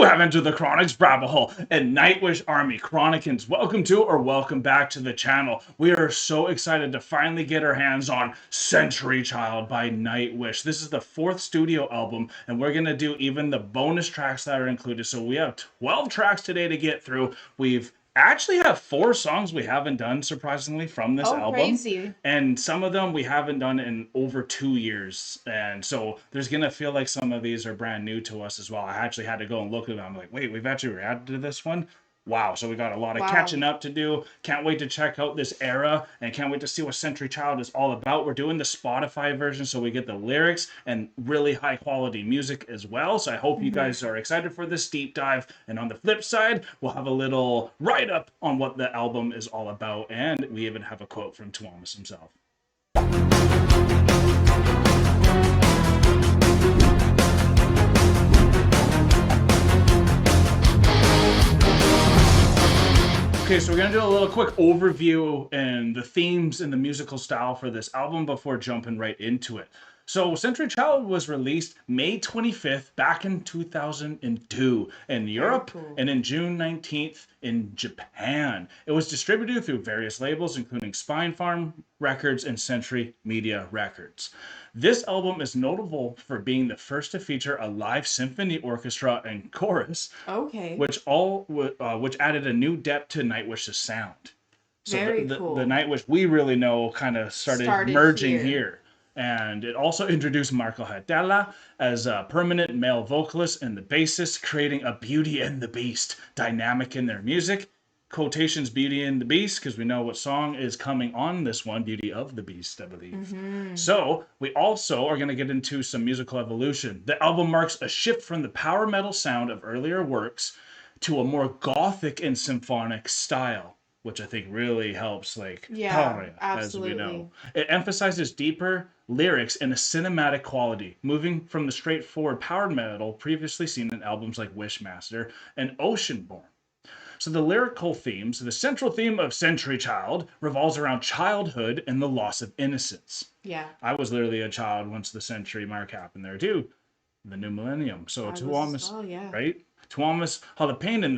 have entered the Chronic's rabbit hole and Nightwish Army Chronicans. Welcome to or welcome back to the channel. We are so excited to finally get our hands on Century Child by Nightwish. This is the 4th studio album, and we're going to do even the bonus tracks that are included. So we have 12 tracks today to get through. We've actually have 4 songs we haven't done, surprisingly, from this album. Crazy. And some of them we haven't done in over 2 years. And so there's going to feel like some of these are brand new to us as well. I actually had to go and look at them. I'm like, wait, we've actually reacted to this one? Wow, so we got a lot of catching up to do. Can't wait to check out this era and can't wait to see what Century Child is all about. We're doing the Spotify version so we get the lyrics and really high quality music as well. So I hope you guys are excited for this deep dive. And on the flip side, we'll have a little write-up on what the album is all about. And we even have a quote from TUOMAS himself. Okay, so we're going to do a little quick overview and the themes and the musical style for this album before jumping right into it. So Century Child was released May 25th back in 2002 in Europe and in June 19th in Japan. It was distributed through various labels including Spinefarm Records and Century Media Records. This album is notable for being the first to feature a live symphony orchestra and chorus, which added a new depth to Nightwish's sound. So the Nightwish we really know kind of started merging here. And it also introduced Marko as a permanent male vocalist and the bassist, creating a Beauty and the Beast dynamic in their music. Quotations Beauty and the Beast, because we know what song is coming on this one, Beauty of the Beast, I believe. So we also are going to get into some musical evolution. The album marks a shift from the power metal sound of earlier works to a more gothic and symphonic style, which I think really helps, TARJA, as we know. It emphasizes deeper lyrics and a cinematic quality, moving from the straightforward power metal previously seen in albums like Wishmaster and Oceanborn. So the lyrical themes, the central theme of Century Child revolves around childhood and the loss of innocence. Yeah. I was literally a child once the century mark happened there too, the new millennium. So TUOMAS, right? TUOMAS Halapainen,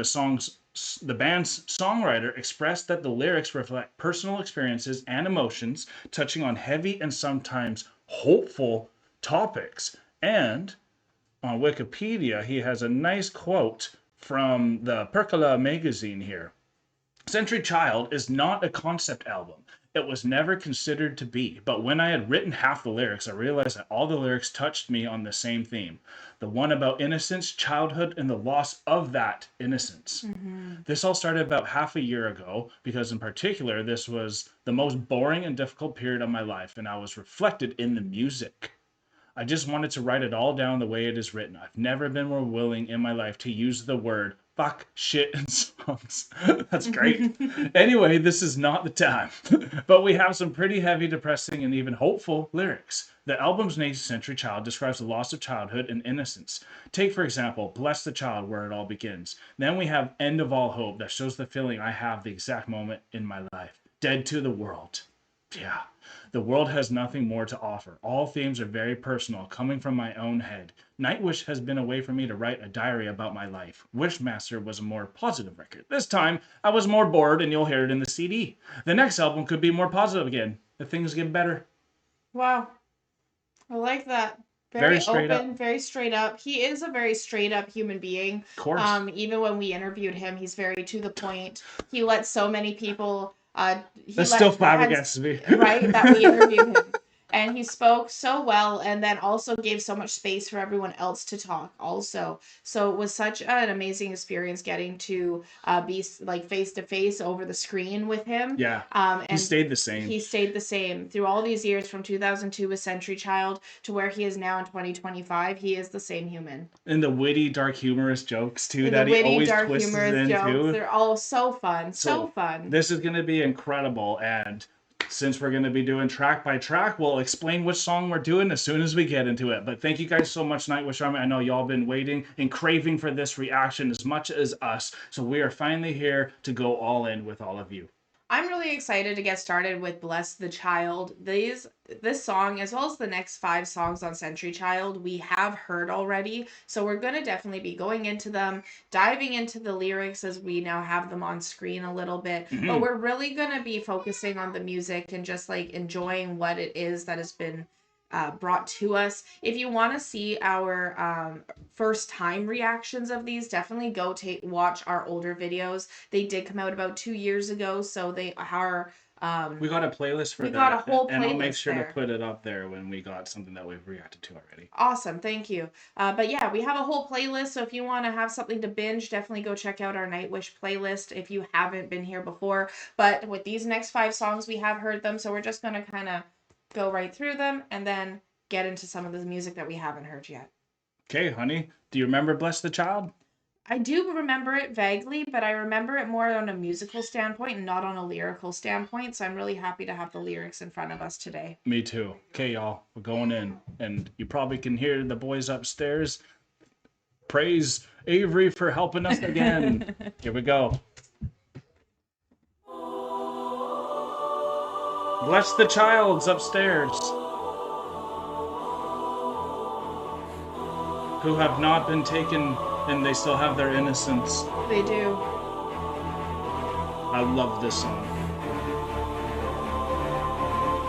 the band's songwriter, expressed that the lyrics reflect personal experiences and emotions, touching on heavy and sometimes hopeful topics. And on Wikipedia, he has a nice quote from the Perkala magazine here. Century Child is not a concept album. It was never considered to be, but when I had written half the lyrics, I realized that all the lyrics touched me on the same theme. The one about innocence, childhood, and the loss of that innocence. This all started about half a year ago, because in particular, this was the most boring and difficult period of my life, and I was reflected in the music. I just wanted to write it all down the way it is written. I've never been more willing in my life to use the word fuck, shit, and songs. That's great. Anyway, this is not the time. But we have some pretty heavy, depressing, and even hopeful lyrics. The album's name, Century Child, describes the loss of childhood and innocence. Take, for example, Bless the Child, where it all begins. Then we have End of All Hope, that shows the feeling I have the exact moment in my life. Dead to the World. Yeah. The world has nothing more to offer. All themes are very personal, coming from my own head. Nightwish has been a way for me to write a diary about my life. Wishmaster was a more positive record. This time, I was more bored, and you'll hear it in the CD. The next album could be more positive again, if things get better. Wow. I like that. Very straight open, up. Very straight up. He is a very straight up human being. Of course. Even when we interviewed him, he's very to the point. He let so many people... That's still flabbergasted me. Right, that we interviewed him. And he spoke so well and then also gave so much space for everyone else to talk also. So it was such an amazing experience getting to be face to face over the screen with him. Yeah, and he stayed the same. He stayed the same through all these years from 2002 with Century Child to where he is now in 2025. He is the same human. And the witty, dark, humorous jokes too that he always twists into. They're all so fun. So fun. This is going to be incredible, and since we're going to be doing track by track, we'll explain which song we're doing as soon as we get into it. But thank you guys so much, Nightwish Army. I know y'all been waiting and craving for this reaction as much as us. So we are finally here to go all in with all of you. I'm really excited to get started with Bless the Child. This song, as well as the next 5 songs on Century Child, we have heard already. So we're going to definitely be going into them, diving into the lyrics as we now have them on screen a little bit. Mm-hmm. But we're really going to be focusing on the music and just like enjoying what it is that has been brought to us. If you want to see our first time reactions of these, definitely go watch our older videos. They did come out about 2 years ago, so they are we got a playlist for that. We got a whole playlist, and I'll make sure there to put it up there when we got something that we've reacted to already. Awesome, thank you. But yeah, we have a whole playlist, so if you want to have something to binge, definitely go check out our Nightwish playlist if you haven't been here before. But with these next 5 songs, we have heard them, so we're just going to kind of go right through them and then get into some of the music that we haven't heard yet. Okay, honey, do you remember Bless the Child? I do remember it vaguely, but I remember it more on a musical standpoint and not on a lyrical standpoint, so I'm really happy to have the lyrics in front of us today. Me too. Okay, y'all, we're going in, and you probably can hear the boys upstairs. Praise Avery for helping us again. Here we go. Bless the Child's upstairs, who have not been taken, and they still have their innocence. They do. I love this song.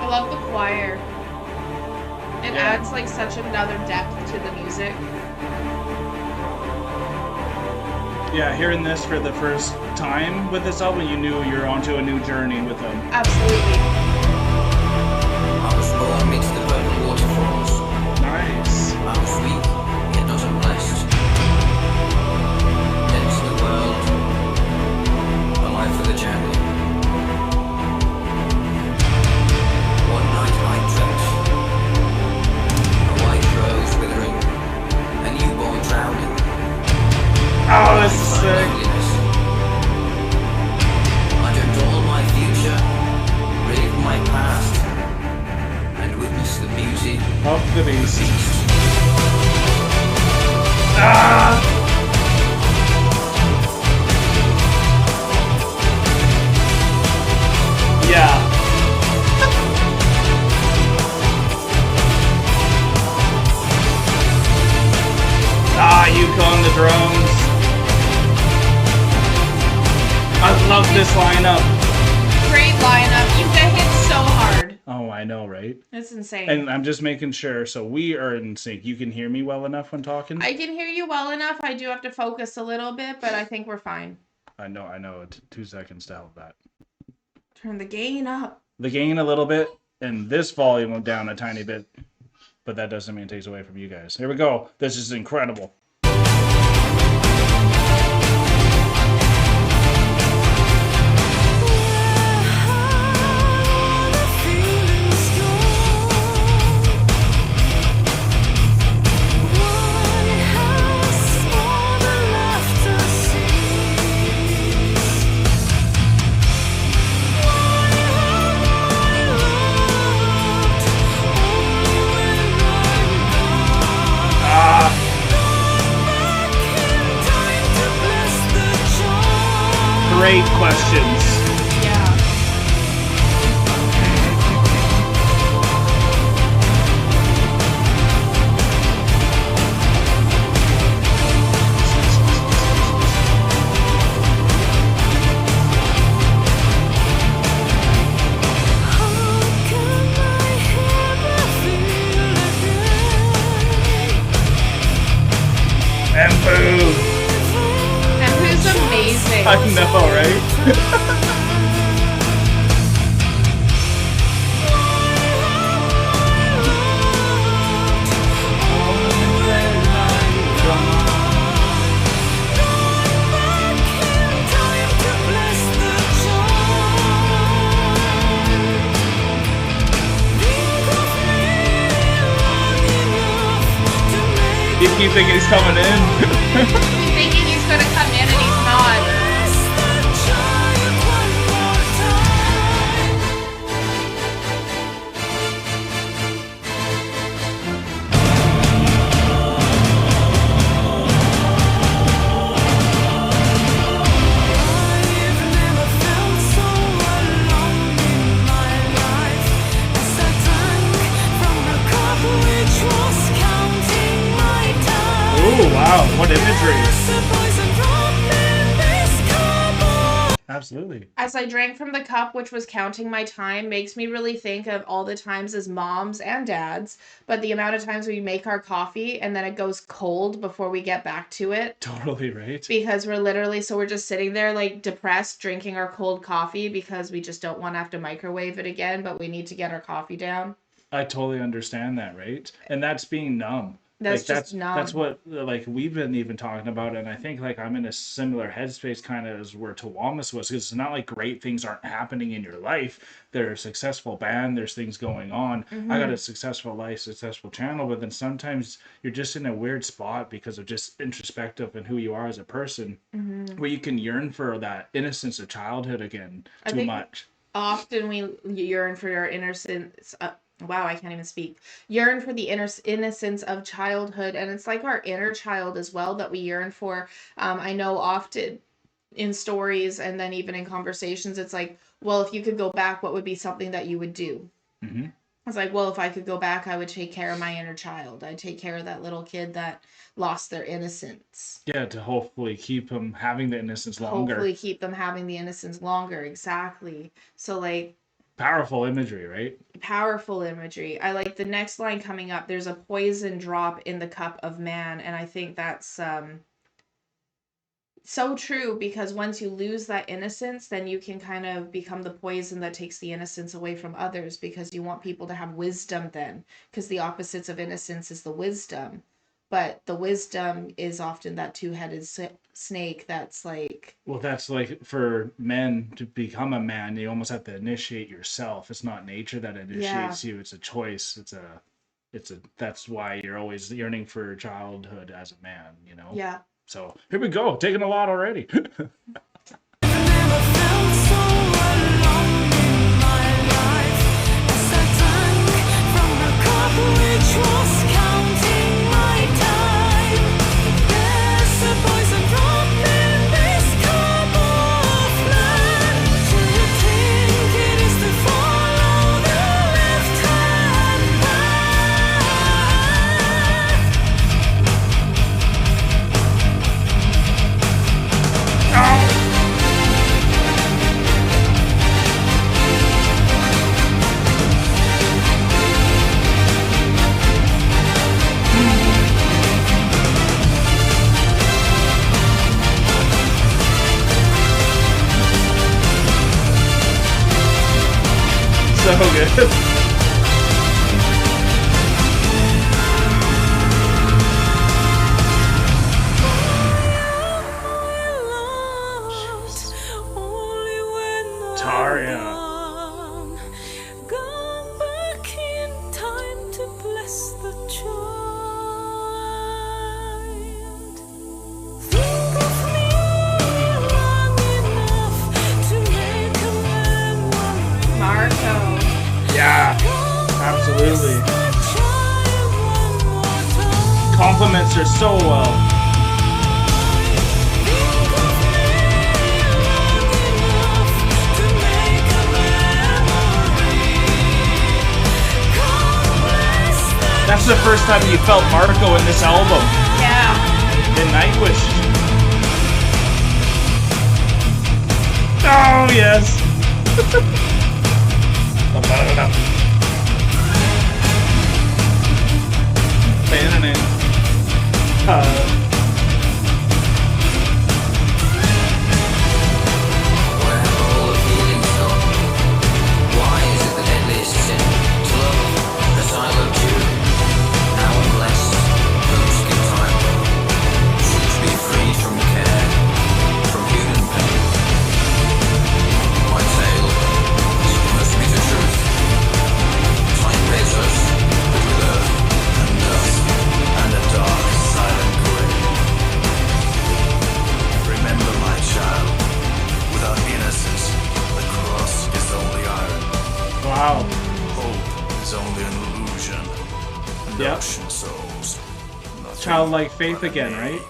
I love the choir. It adds like such another depth to the music. Yeah, hearing this for the first time with this album, you knew you're onto a new journey with them. Absolutely. I was born amidst the purple waterfalls. Nice. I was weak, yet not unblessed. Dead to the world, alive for the journey. One night I dreamt, a white rose withering, a newborn drowning. Oh, this is sick. Loneliness. I dreamt all my future, relive my past, and witness the beauty Of the beast. beast. Ah! Yeah. Yuka on the drums. I love this lineup. Great lineup. You get hit so hard. Oh, I know, right? It's insane. And I'm just making sure, so we are in sync. You can hear me well enough when talking? I can hear you well enough. I do have to focus a little bit, but I think we're fine. I know. 2 seconds to help that. Turn the gain up. The gain a little bit, and this volume down a tiny bit. But that doesn't mean it takes away from you guys. Here we go. This is incredible. Great questions. Yeah. EMPPPU. EMPPPU's amazing. I know, right? You keep thinking he's coming in. Thinking he's gonna come in and he's not. Absolutely. As I drank from the cup, which was counting my time, makes me really think of all the times as moms and dads, but the amount of times we make our coffee and then it goes cold before we get back to it. Totally right. Because we're just sitting there like depressed, drinking our cold coffee because we just don't want to have to microwave it again, but we need to get our coffee down. I totally understand that, right? And that's being numb. That's numb. That's what like we've been even talking about, and I think like I'm in a similar headspace kind of as where TUOMAS was, because it's not like great things aren't happening in your life. There's a successful band, there's things going on. I got a successful life, successful channel, but then sometimes you're just in a weird spot because of just introspective and who you are as a person, where you can yearn for that innocence of childhood again too much. Often we yearn for our innocence. Wow, I can't even speak. Yearn for the innocence of childhood, and it's like our inner child as well that we yearn for. I know often in stories and then even in conversations, it's like, well, if you could go back, what would be something that you would do? It's like, well, if I could go back, I would take care of my inner child. I'd take care of that little kid that lost their innocence. Yeah, to hopefully keep them having the innocence longer. Hopefully keep them having the innocence longer, exactly. So, like... Powerful imagery, right? Powerful imagery. I like the next line coming up. There's a poison drop in the cup of man. And I think that's so true, because once you lose that innocence, then you can kind of become the poison that takes the innocence away from others, because you want people to have wisdom then. Because the opposites of innocence is the wisdom. But the wisdom is often that two-headed snake that's like... Well, that's like for men to become a man, you almost have to initiate yourself. It's not nature that initiates you. It's a choice. That's why you're always yearning for childhood as a man, you know? Yeah. So here we go. Taking a lot already. So good. TARJA. Marko. Yeah, absolutely. Compliments her so well. That's the first time you felt Marko in this album. Yeah. In Nightwish. Oh, yes. Wow. Hope is only an illusion. Yep. Souls. Childlike faith again, right?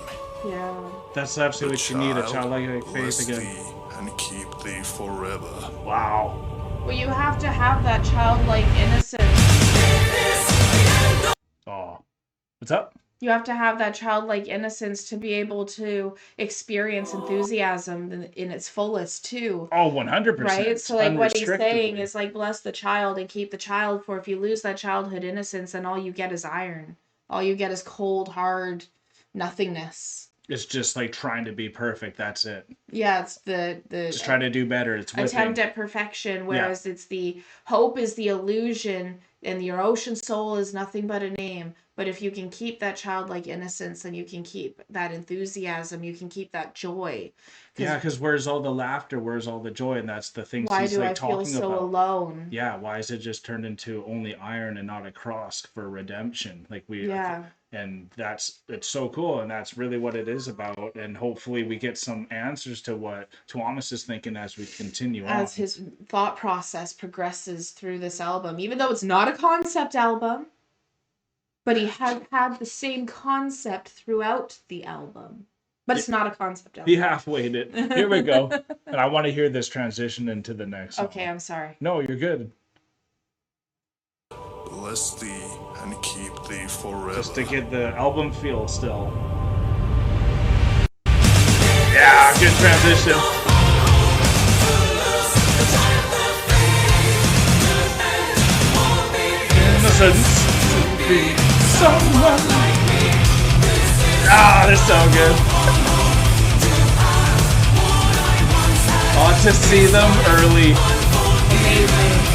Yeah. That's absolutely what you need, a childlike faith again. And keep thee forever. Wow. Well, you have to have that childlike innocence. Oh. What's up? You have to have that childlike innocence to be able to experience enthusiasm in its fullest too. Oh, 100%. Right? So like what he's saying Unrestrictedly. is like bless the child and keep the child, for if you lose that childhood innocence, then all you get is iron. All you get is cold, hard nothingness. It's just like trying to be perfect. That's it. Yeah, it's the Just trying to do better. It's whipping. attempt at perfection, whereas it's the hope is the illusion, and your ocean soul is nothing but a name. But if you can keep that childlike innocence, and you can keep that enthusiasm, you can keep that joy. Yeah, because where's all the laughter? Where's all the joy? And that's the things Why he's do like I feel talking so about. alone? Yeah, why is it just turned into only iron and not a cross for redemption? Like and it's so cool, and that's really what it is about. And hopefully we get some answers to what TUOMAS is thinking as we continue on. As his thought process progresses through this album, even though it's not a concept album, but he has had the same concept throughout the album. But it's not a concept album. He halfwayed it. Here we go. And I want to hear this transition into the next song. Okay, I'm sorry. No, you're good. Bless thee and keep thee forever. Just to get the album feel still. Yeah, good transition. Innocence to be someone like me. Ah, that's so good. Ought to see them early. Amazing.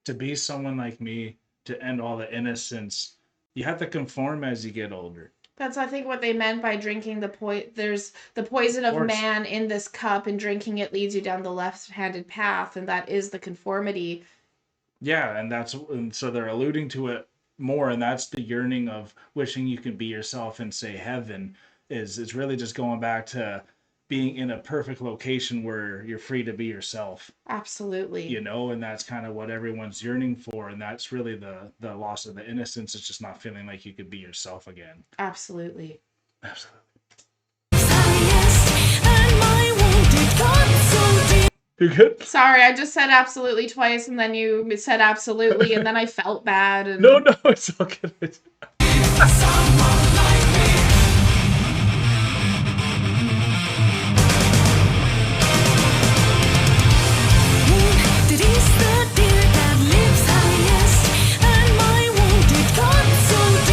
To be someone like me, to end all the innocence, you have to conform as you get older. That's, I think, what they meant by drinking there's the poison of man in this cup, and drinking it leads you down the left-handed path, and that is the conformity. Yeah, and so they're alluding to it more, and that's the yearning of wishing you could be yourself and say heaven is really just going back to being in a perfect location where you're free to be yourself. Absolutely. You know, and that's kind of what everyone's yearning for, and that's really the loss of the innocence. It's just not feeling like you could be yourself again. Absolutely. Absolutely. You good? Sorry, I just said absolutely twice, and then you said absolutely, and then I felt bad. And... No, it's all good.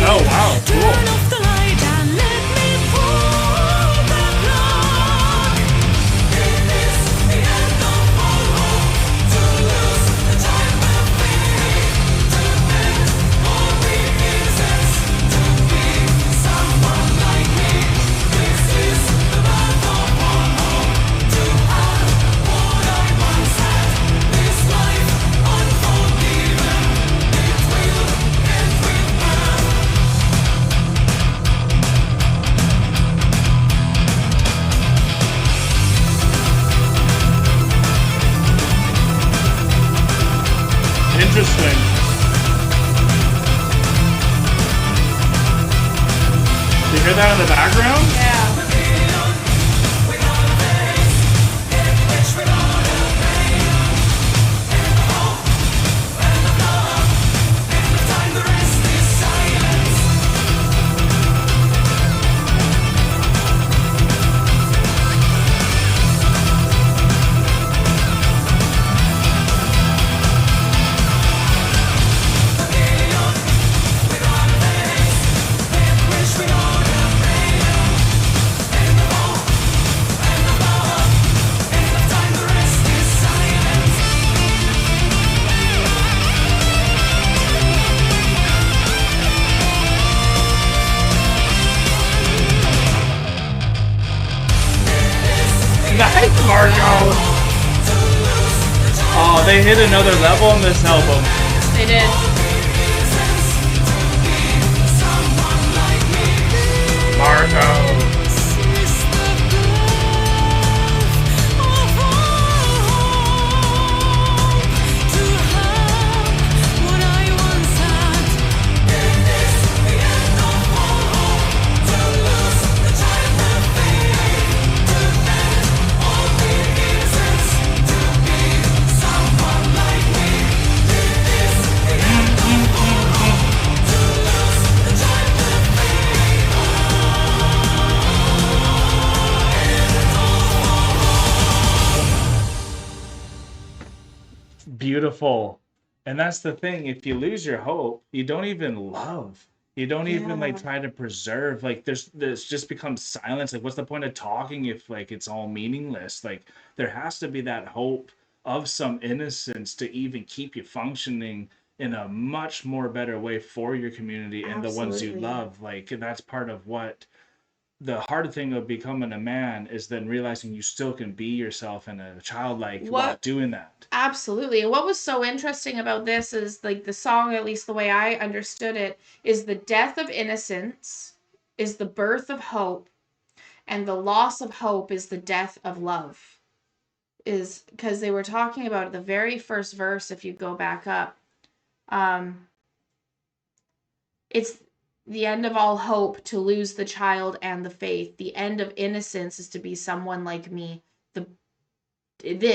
Oh, wow, cool. Interesting. You hear that in the background? Yeah. Marko! Oh, they hit another level on this album. They did. Marko! Beautiful. And that's the thing, if you lose your hope, you don't even love, you don't even like try to preserve, like there's just becomes silence. Like what's the point of talking if like it's all meaningless? Like there has to be that hope of some innocence to even keep you functioning in a much more better way for your community and the ones you love. Like that's part of what the hard thing of becoming a man is, then realizing you still can be yourself and a childlike while doing that. Absolutely. And what was so interesting about this is like the song, at least the way I understood it, is the death of innocence is the birth of hope, and the loss of hope is the death of love. Is because they were talking about the very first verse, if you go back up. It's the end of all hope to lose the child and the faith. The end of innocence is to be someone like me.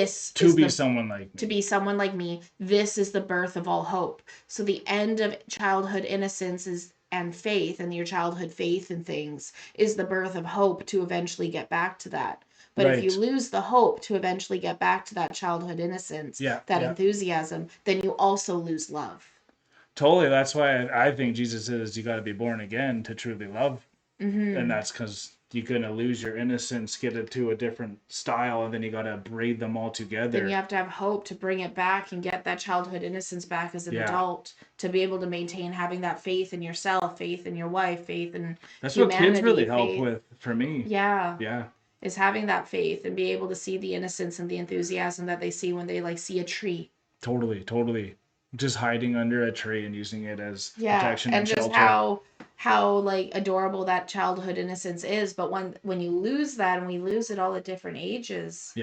Someone like me. To be someone like me. This is the birth of all hope. So the end of childhood innocence and faith, and your childhood faith in things, is the birth of hope to eventually get back to that. But if you lose the hope to eventually get back to that childhood innocence, enthusiasm, then you also lose love. Totally. That's why I think Jesus says you got to be born again to truly love. And that's because you're going to lose your innocence, get it to a different style, and then you got to braid them all together. Then you have to have hope to bring it back and get that childhood innocence back as an adult, to be able to maintain having that faith in yourself, faith in your wife, faith in that's humanity. What kids really help with for me. Yeah. Is having that faith and be able to see the innocence and the enthusiasm that they see when they like see a tree. Totally. Just hiding under a tree and using it as protection and just shelter. how like adorable that childhood innocence is. But when you lose that, and we lose it all at different ages,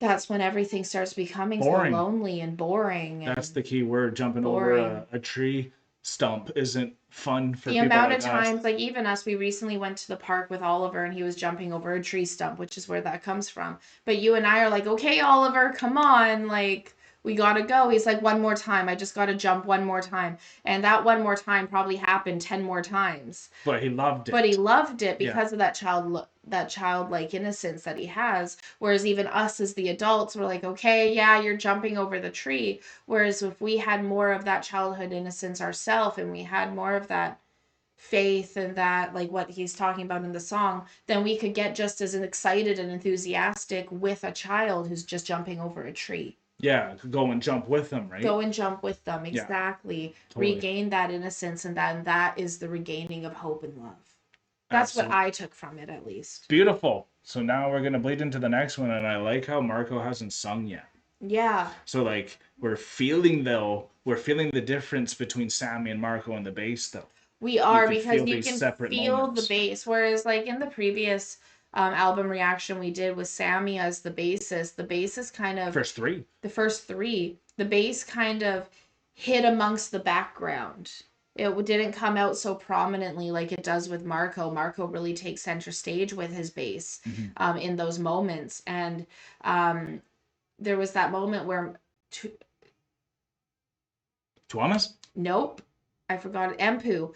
that's when everything starts becoming boring. So lonely and boring. That's the key word. Jumping over a tree stump isn't fun for the people amount like of times us. Like even us, we recently went to the park with Oliver, and he was jumping over a tree stump, which is where that comes from. But you and I are like, okay, Oliver, come on, like we gotta go. He's like, one more time. I just gotta jump one more time. And that one more time probably happened 10 more times. But he loved it. But he loved it because of that childlike innocence that he has. Whereas even us as the adults, we're like, okay, yeah, you're jumping over the tree. Whereas if we had more of that childhood innocence ourselves, and we had more of that faith and that, like what he's talking about in the song, then we could get just as excited and enthusiastic with a child who's just jumping over a tree. Yeah, go and jump with them, right? Go and jump with them, exactly. Yeah, totally. Regain that innocence, and that is the regaining of hope and love. That's what I took from it, at least. Beautiful. So now we're going to bleed into the next one, and I like how Marko hasn't sung yet. Yeah. So, like, we're feeling the difference between Sammy and Marko in the bass, though. We are, because you can feel the bass, whereas, like, in the previous album reaction we did with Sammy as the bassist kind of the first three, the bass kind of hid amongst the background. It didn't come out so prominently like it does with Marko. Marko really takes center stage with his bass in those moments. And there was that moment where TUOMAS? Nope. I forgot EMPPU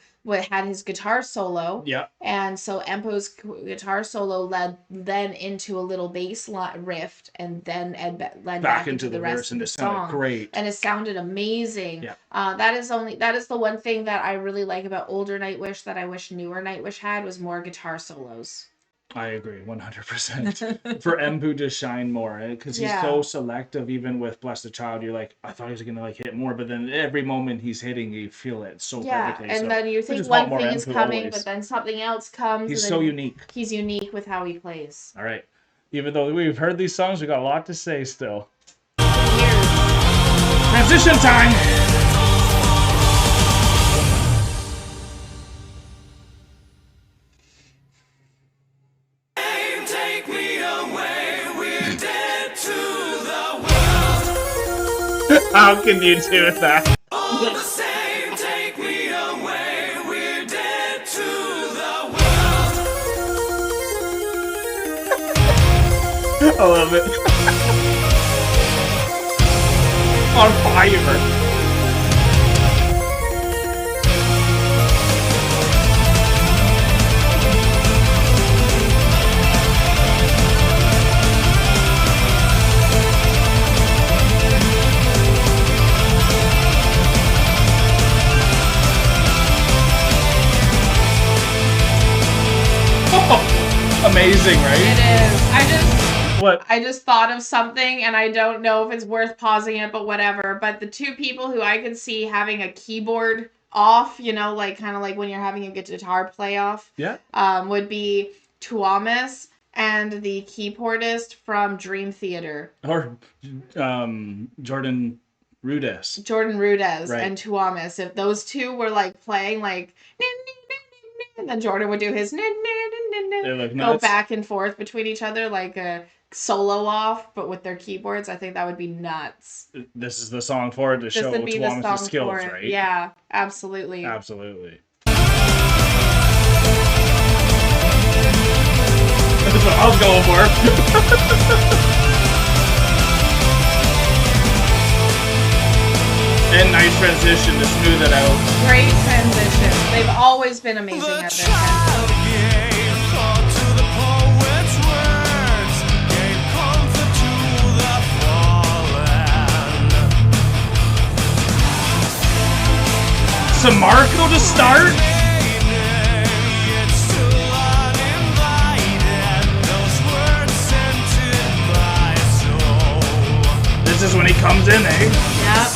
had his guitar solo. Yeah. And so EMPPU's guitar solo led then into a little bass riff, and then led back into the rest of the song. Great. And it sounded amazing. Yeah. That is the one thing that I really like about older NIGHTWISH that I wish newer NIGHTWISH had, was more guitar solos. I agree 100%. For EMPPU to shine more, because he's so selective. Even with Bless the Child, you're like, I thought he was gonna like hit more, but then every moment he's hitting, you feel it so perfectly. And then you think one thing is coming, but then something else comes. He's so unique. He's unique with how he plays. All right, Even though we've heard these songs, we got a lot to say still. Years. Transition time! Take me away, we're dead to the world. How can you do that? All the same, take me away, we're dead to the world. I love it. On fire. Amazing, right? It is. What? I just thought of something, and I don't know if it's worth pausing it, but whatever. But the two people who I could see having a keyboard off, you know, like kind of like when you're having a guitar play off, Yeah. would be TUOMAS and the keyboardist from Dream Theater. Or Jordan Rudess. Jordan Rudess Right. and TUOMAS. If those two were like playing like, and then Jordan would do his They look go nuts. back and forth between each other like a solo off, but with their keyboards. I think that would be nuts. This is the song for it to This show would be the TUOMAS' song skills, for it. right? Yeah, absolutely. Absolutely. That's what I was going for. And nice transition to smooth it out. Great transition. They've always been amazing at their transition. Some Marko to start? This is when he comes in, eh? Yep.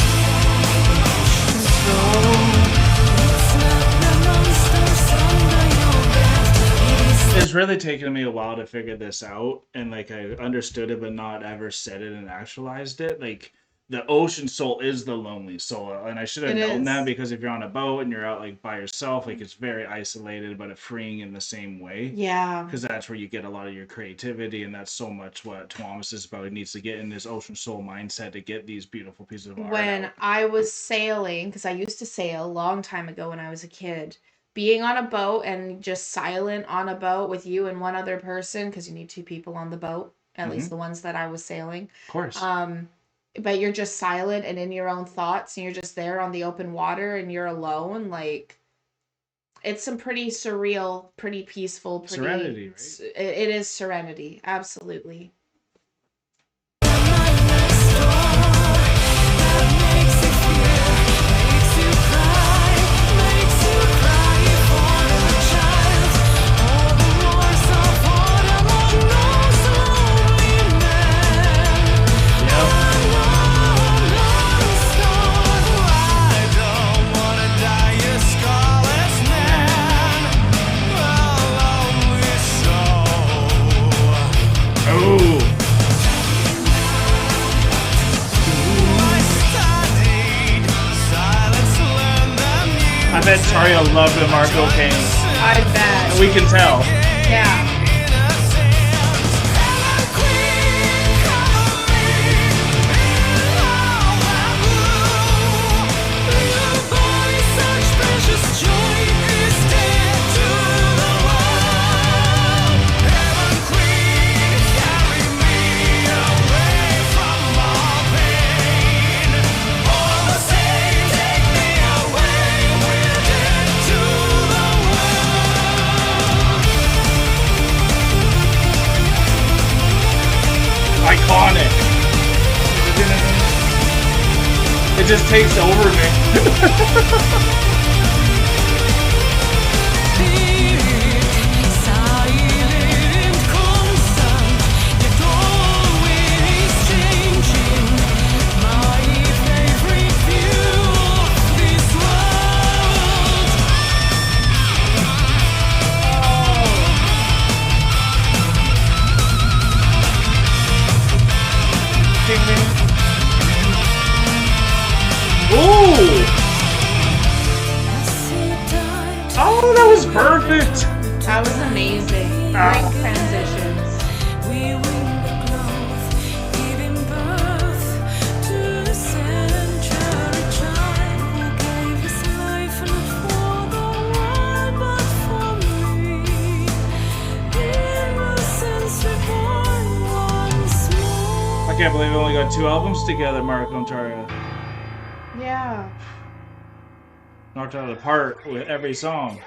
It's really taken me a while to figure this out, and like I understood it but not ever said it and actualized it. Like the ocean soul is the lonely soul, and I should have It known is. that, because if you're on a boat and you're out like by yourself, like it's very isolated but freeing in the same way. Yeah. Because that's where you get a lot of your creativity, and that's so much what TUOMAS is about. He needs to get in this ocean soul mindset to get these beautiful pieces of art When out. I was sailing, because I used to sail a long time ago when I was a kid, being on a boat and just silent on a boat with you and one other person, because you need two people on the boat, at least the ones that I was sailing. Of course. But you're just silent and in your own thoughts, and you're just there on the open water and you're alone. Like, it's some pretty surreal, pretty peaceful, pretty Serenity, right? It is serenity, absolutely. Oh. I bet Tarja loved when Marko came. I bet. We can tell. Yeah. Iconic. It just takes over me. Great transitions. We win the growth, giving birth to the century child who gave his life not for the world but for me. Innocence reborn once more. I can't believe we only got 2 albums together, Marko and Tarja. Yeah. Knocked out of the park with every song.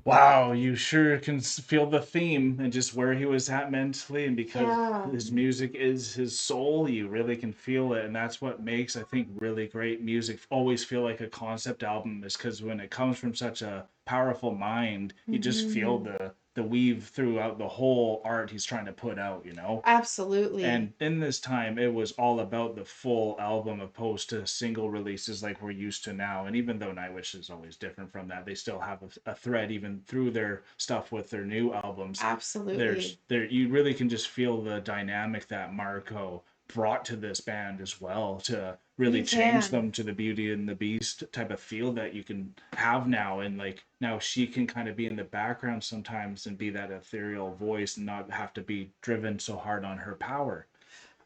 Wow, you sure can feel the theme and just where he was at mentally, and because his music is his soul, you really can feel it, and that's what makes, I think, really great music always feel like a concept album, is because when it comes from such a powerful mind, you just feel the weave throughout the whole art he's trying to put out, you know? Absolutely. And in this time, it was all about the full album opposed to single releases like we're used to now. And even though Nightwish is always different from that, they still have a thread even through their stuff with their new albums. Absolutely. You really can just feel the dynamic that Marko brought to this band as well, to really change them to the Beauty and the Beast type of feel that you can have now. And like now she can kind of be in the background sometimes and be that ethereal voice and not have to be driven so hard on her power.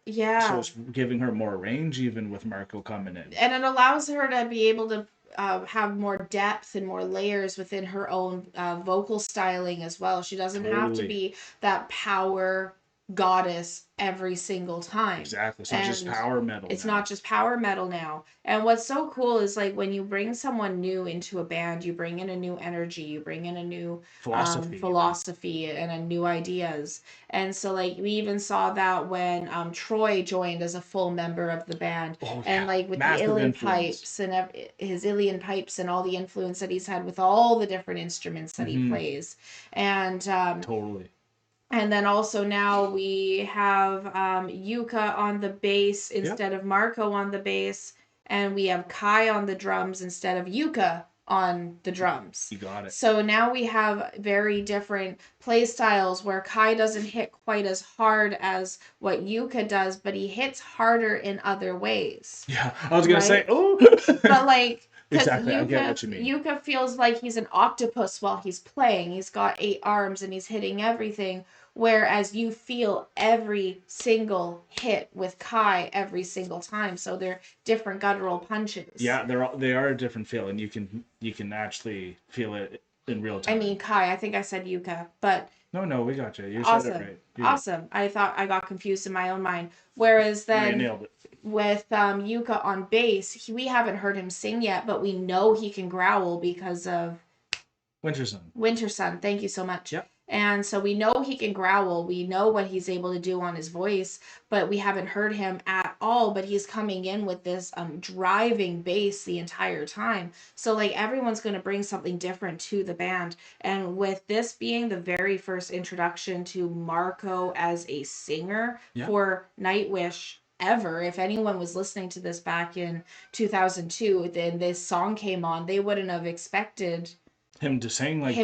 Yeah. So it's giving her more range even with Marko coming in. And it allows her to be able to have more depth and more layers within her own vocal styling as well. She doesn't have to be that power goddess every single time. Exactly. It's not just power metal. It's not just power metal now. And what's so cool is like when you bring someone new into a band, you bring in a new energy, you bring in a new philosophy and a new ideas. And so like we even saw that when Troy joined as a full member of the band. And like with the Ilian pipes and his Ilian pipes and all the influence that he's had with all the different instruments that he plays. And totally. And then also now we have Jukka on the bass instead of Marko on the bass. And we have Kai on the drums instead of Jukka on the drums. You got it. So now we have very different play styles where Kai doesn't hit quite as hard as what Jukka does, but he hits harder in other ways. Yeah, I was going to say, oh! But like... Exactly, I get what you mean. Jukka feels like he's an octopus while he's playing. He's got 8 arms and he's hitting everything. Whereas you feel every single hit with Kai every single time. So they're different guttural punches. Yeah, they are a different feel, and you can actually feel it in real time. I mean Kai, I think I said Jukka, but... No, we got you. You awesome. said it right. Awesome. I thought I got confused in my own mind. Whereas then... You nailed it. With Jukka on bass, we haven't heard him sing yet, but we know he can growl because of Winter Sun. Winter Sun, thank you so much. Yep. And so we know he can growl. We know what he's able to do on his voice, but we haven't heard him at all. But he's coming in with this driving bass the entire time. So like everyone's going to bring something different to the band. And with this being the very first introduction to Marko as a singer for Nightwish ever, if anyone was listening to this back in 2002, then this song came on, they wouldn't have expected him to sing like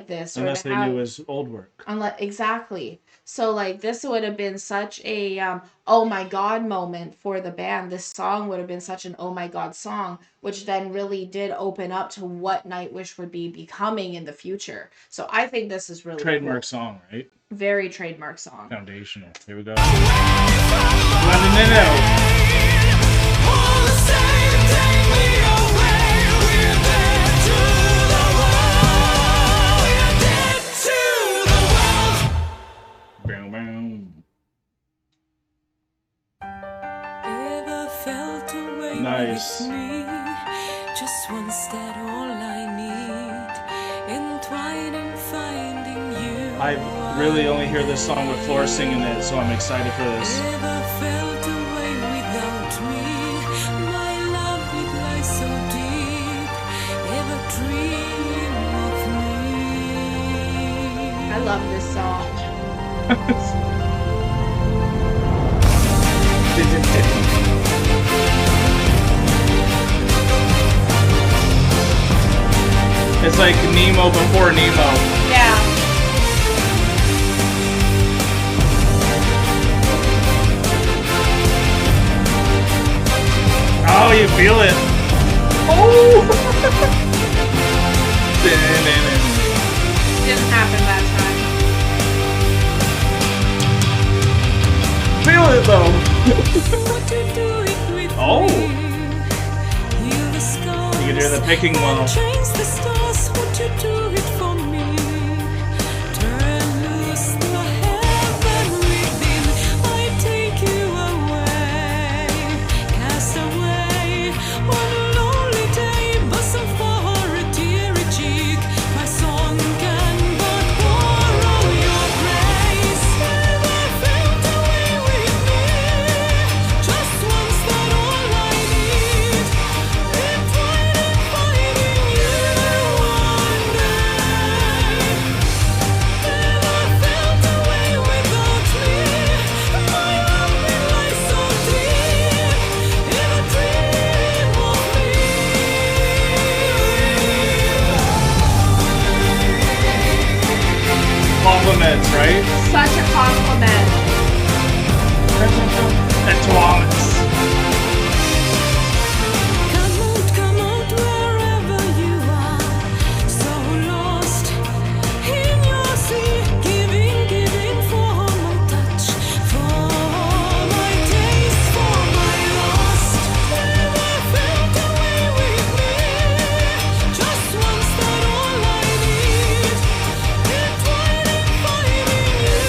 this. Unless they knew his old work. Exactly. So like this would have been such a oh my god moment for the band. This song would have been such an oh my god song, which then really did open up to what Nightwish would be becoming in the future. So I think this is really trademark cool. song, right? Very trademark song. Foundational. Here we go. Running it out. Nice. Just once that all I need, entwined in finding you. really only hear this song with Floor singing it, so I'm excited for this. Never felt away without me. My love would lie so deep. Ever dream of me? I love this song. It's like Nemo before Nemo. Yeah. Oh, you feel it. Oh! Didn't happen that time. Feel it though. What you do it with Oh. me? Heal the scars. You can hear the picking well. Change the stars. Would you do it for me? Turn loose the heaven within. I take you away. Cast away one lonely day. Bosom for a deary cheek. My song can but borrow your grace. Never felt away with me. Just once that all I need. Entwined and finding you one day. Never felt away without me. My love will lie so deep. Ever dream of me? Compliments, right? Such a compliment. And TUOMAS. Come out wherever you are. So lost in your sea, giving for my touch, for my taste, for my lost. Never felt away with me. Just once that all I need. Entwined and finding you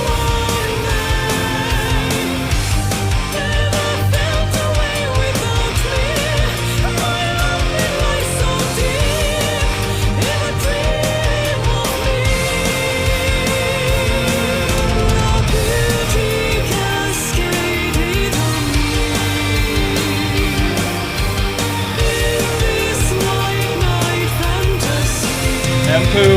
one day. Never felt away without me. My love will lie so deep. Ever dream of me? Your beauty cascaded on me. In this white night fantasy. EMPPU.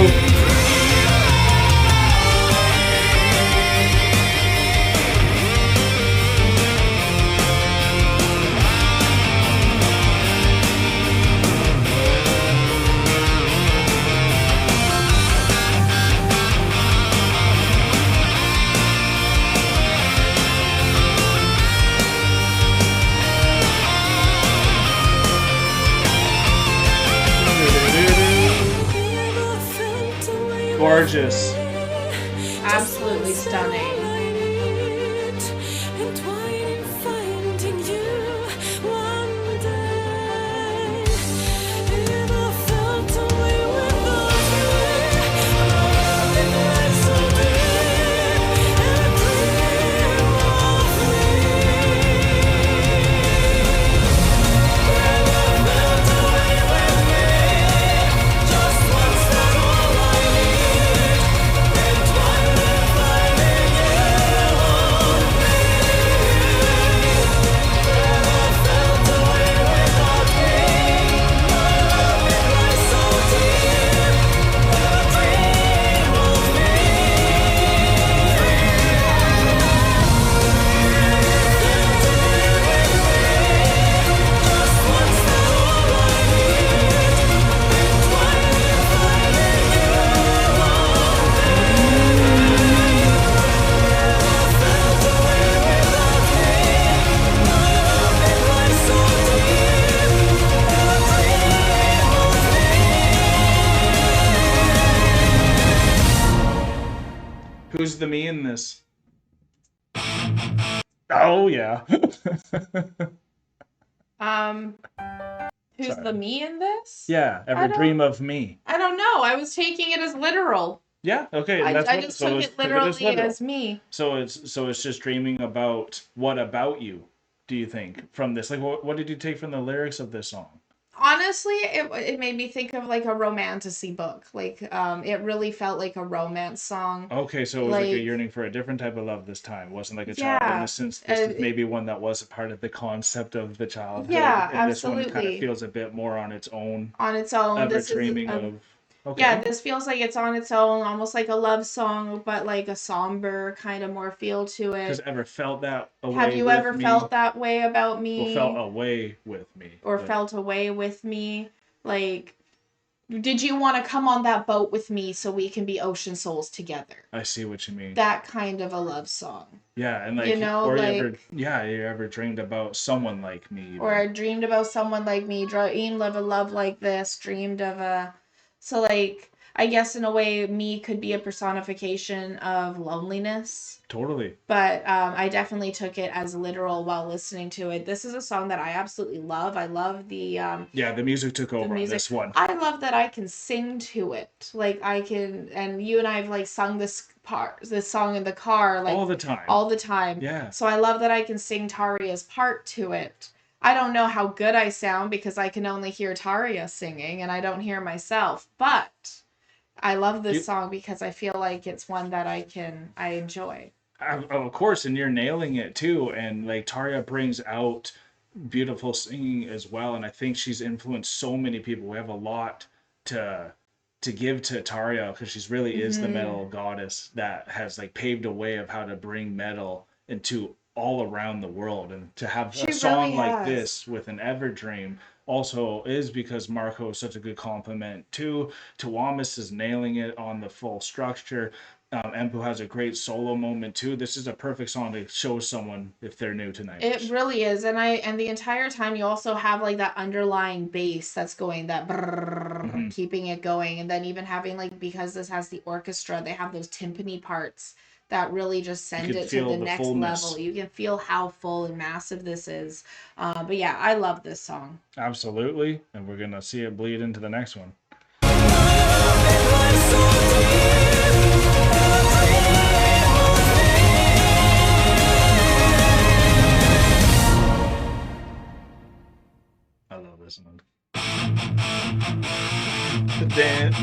Never felt away Gorgeous. Absolutely stunning. Entwined finding you one day. Never felt away without you. Love it like so deep. Ever dream of me? Never felt away with me. Just once that all I need. Entwined and finding you on me. Never felt away without me. My love will lie so deep. Never dream of me. Just once that all I need. Entwined and finding you on me. Never felt away without me. My love will lie so deep. Never dream of me. Who's the me in this? Oh yeah. Who's Sorry. the me in this? Yeah, I ever don't- dream of me. I don't know. I was taking it as literal. Yeah, okay. I That's what, just so took it's- it took as literally literal. as me. So it's just dreaming about what about you, do you think, from this? Like what did you take from the lyrics of this song? honestly, it made me think of like a romantasy book. Like, it really felt like a romance song. Okay, so it was like a Like, yearning for a different type of love this time. It wasn't like a child yeah, innocence. This was maybe one that was a part of the concept of the childhood. yeah, And this one kind of absolutely. feels a bit more on its own, On its own, ever this is dreaming a, of. yeah, Okay. this feels like it's on its own, almost like a love song, but like a somber kind of more feel to Because it. ever felt that Have away you with ever me? felt that way about Well, felt me, away with me. or But felt away with me? Like, did you want to come on that boat with me so we can be ocean souls together? I see what you mean. That kind of a love song. Yeah, and You like, know, or like, you ever dreamed about someone like me? or Even? I dreamed about someone like me, dreamed of a love like this, dreamed of a. So, like, I guess in a way, me could be a personification of loneliness. Totally. But I definitely took it as literal while listening to it. This is a song that I absolutely love. I love the Yeah, the music took over on music. this one. I love that I can sing to it. Like, I can, and you and I have like sung this song in the car like All the time. all the time. Yeah. So I love that I can sing Tarja's part to it. I don't know how good I sound because I can only hear Tarja singing and I don't hear myself. But I love this song because I feel like it's one that I enjoy. Of course, and you're nailing it too. And like Tarja brings out beautiful singing as well, and I think she's influenced so many people. We have a lot to give to Tarja because she's really is the metal goddess that has like paved a way of how to bring metal into all around the world, and to have She a song really like has. this with an Everdream also is because Marko is such a good compliment too. TUOMAS is nailing it on the full structure. EMPPPU has a great solo moment too. This is a perfect song to show someone if they're new to Nightwish. It really is, and the entire time you also have like that underlying bass that's going, that brrrr, keeping it going, and then even having like, because this has the orchestra, they have those timpani parts that really just send can it to feel the the next fullness. level. You can feel how full and massive this is. But yeah, I love this song. Absolutely, and we're gonna see it bleed into the next one. I love this one. The dance.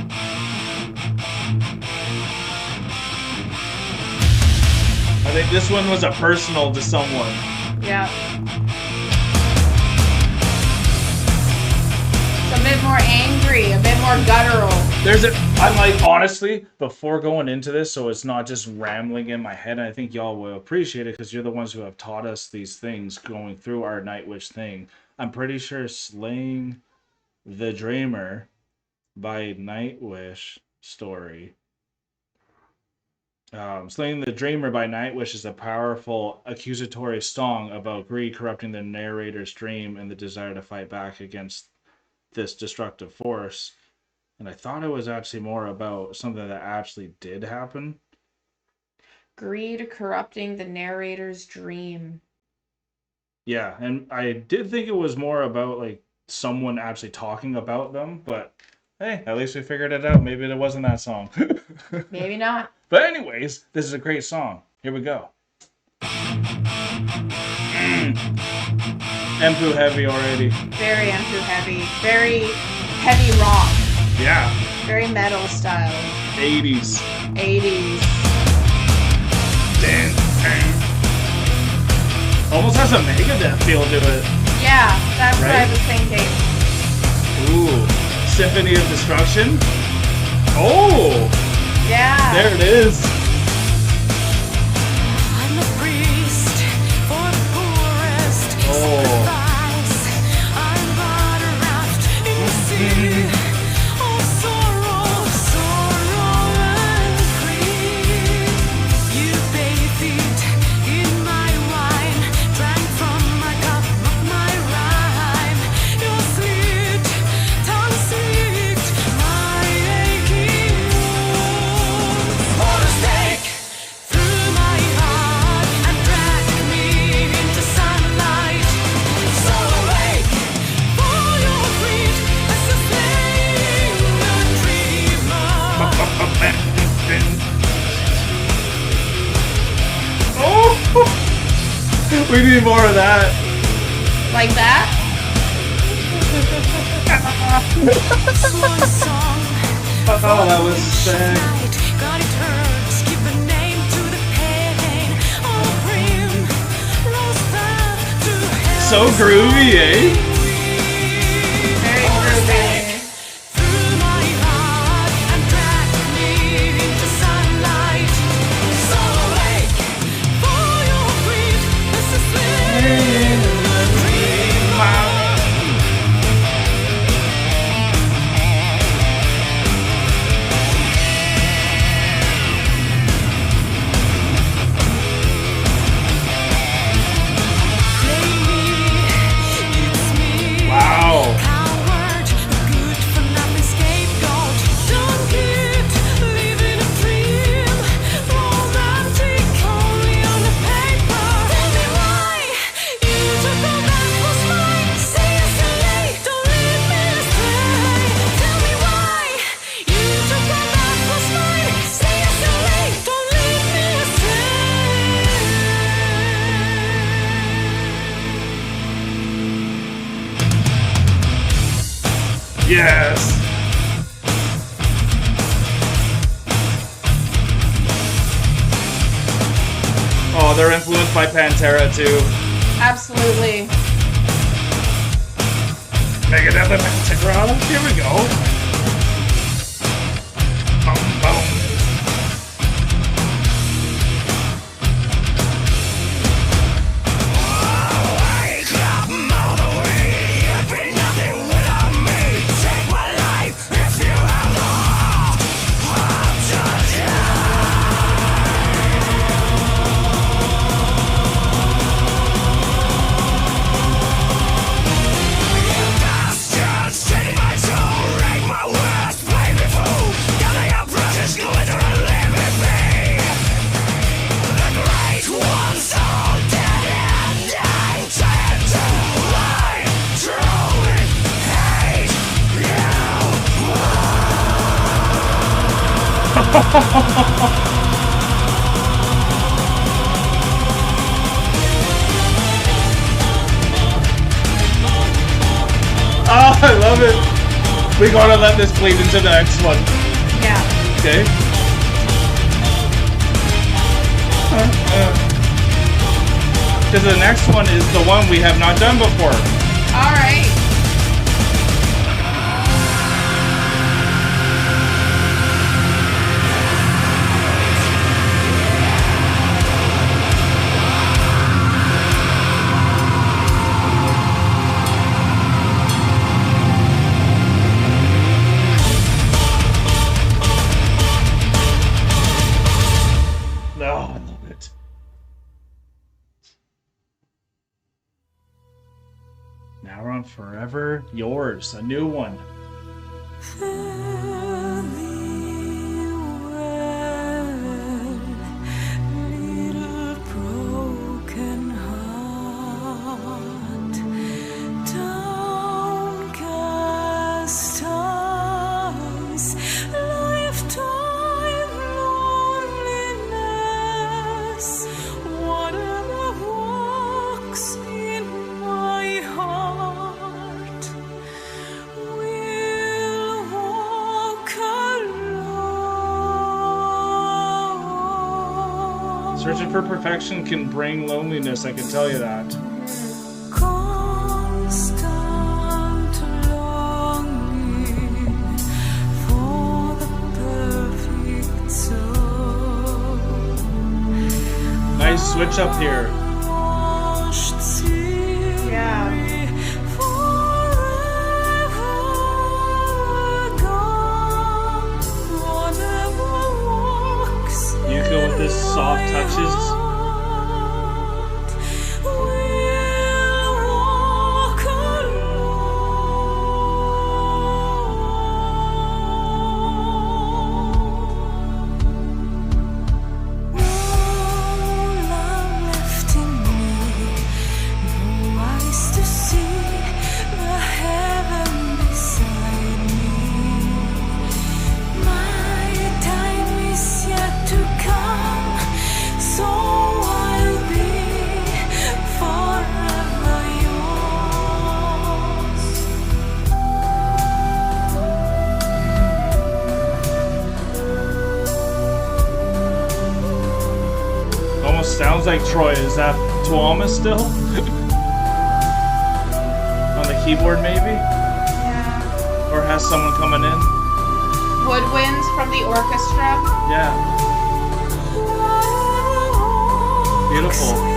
I think this one was a personal to someone. Yeah. It's a bit more angry, a bit more guttural. I'm like, honestly, before going into this, so it's not just rambling in my head, I think y'all will appreciate it because you're the ones who have taught us these things going through our Nightwish thing. I'm pretty sure Slaying the Dreamer by Nightwish story. Slaying the Dreamer by Nightwish is a powerful accusatory song about greed corrupting the narrator's dream and the desire to fight back against this destructive force. And I thought it was actually more about something that actually did happen. Greed corrupting the narrator's dream. Yeah, and I did think it was more about like someone actually talking about them, but hey, at least we figured it out. Maybe it wasn't that song. Maybe not. But anyways, this is a great song. Here we go. EMPPPU heavy already. Very EMPPPU heavy. Very heavy rock. Yeah. Very metal style. 80s. 80s. Almost has a Megadeth feel to it. Yeah, that's what I Right? was thinking. Ooh. Symphony of Destruction. Oh! Yeah. There it is. I'm a priest for the poorest. Oh. Sacrifice. I'm but a raft in the sea. Oh, sorrow and greed. You bathed in my wine, drank from my cup of my rhyme. Your sweet tongue sweet my aching wounds. For a stake through my heart and drag me into sunlight. So awake for your freed as a slaying the dreamer. Oh! We need more of that. Like that? Oh, that was sick. So groovy, eh? Very groovy. Wow. Yes. Oh, they're influenced by Pantera too. Absolutely. Megadeth and Pantera. Here we go. Boom, boom. Oh, I love it. We gotta let this bleed into the next one. Yeah. Okay. Because the next one is the one we have not done before. All right. Oh, I love it. Now we're on Forever Yours, a new one. Little broken heart, downcast eyes, lifetime loneliness, whatever walks in my heart will walk alone. Searching for perfection can bring loneliness, I can tell you that. Constant longing for the perfect soul. Nice switch up here. Washed sea, Yeah. forever gone. Whatever walks You feel with this soft touches. will walk alone. All I'm left in me, no eyes to see the heaven beside me. My time is yet to come, so like, Troy, is that TUOMAS still? On the keyboard, maybe? Yeah. Or has someone coming in? Woodwinds from the orchestra. Yeah. Beautiful.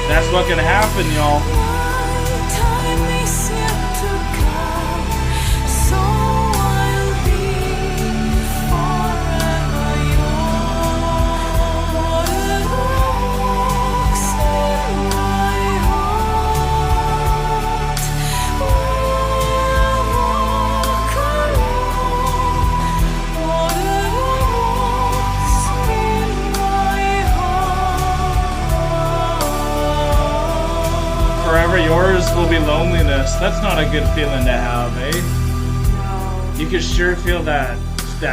That's what can happen, y'all. Forever yours will be loneliness. That's not a good feeling to have, eh? No. You can sure feel that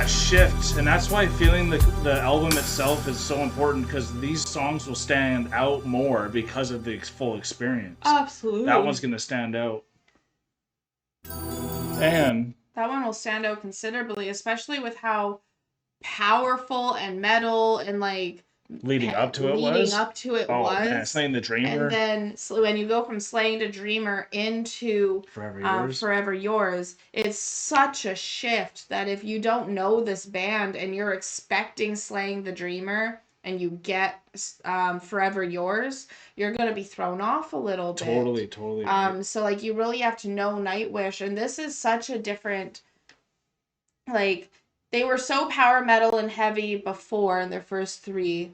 shift, and that's why feeling the album itself is so important, because these songs will stand out more because of the full experience. Absolutely. That one's gonna stand out. And that one will stand out considerably, especially with how powerful and metal and like leading up to it leading was. up to it Oh was. man, Slaying the Dreamer. And then when you go from Slaying the Dreamer into Forever Yours, it's such a shift that if you don't know this band and you're expecting Slaying the Dreamer and you get Forever Yours, you're going to be thrown off a little bit. Totally. So like you really have to know Nightwish, and this is such a different, like, they were so power metal and heavy before in their first three.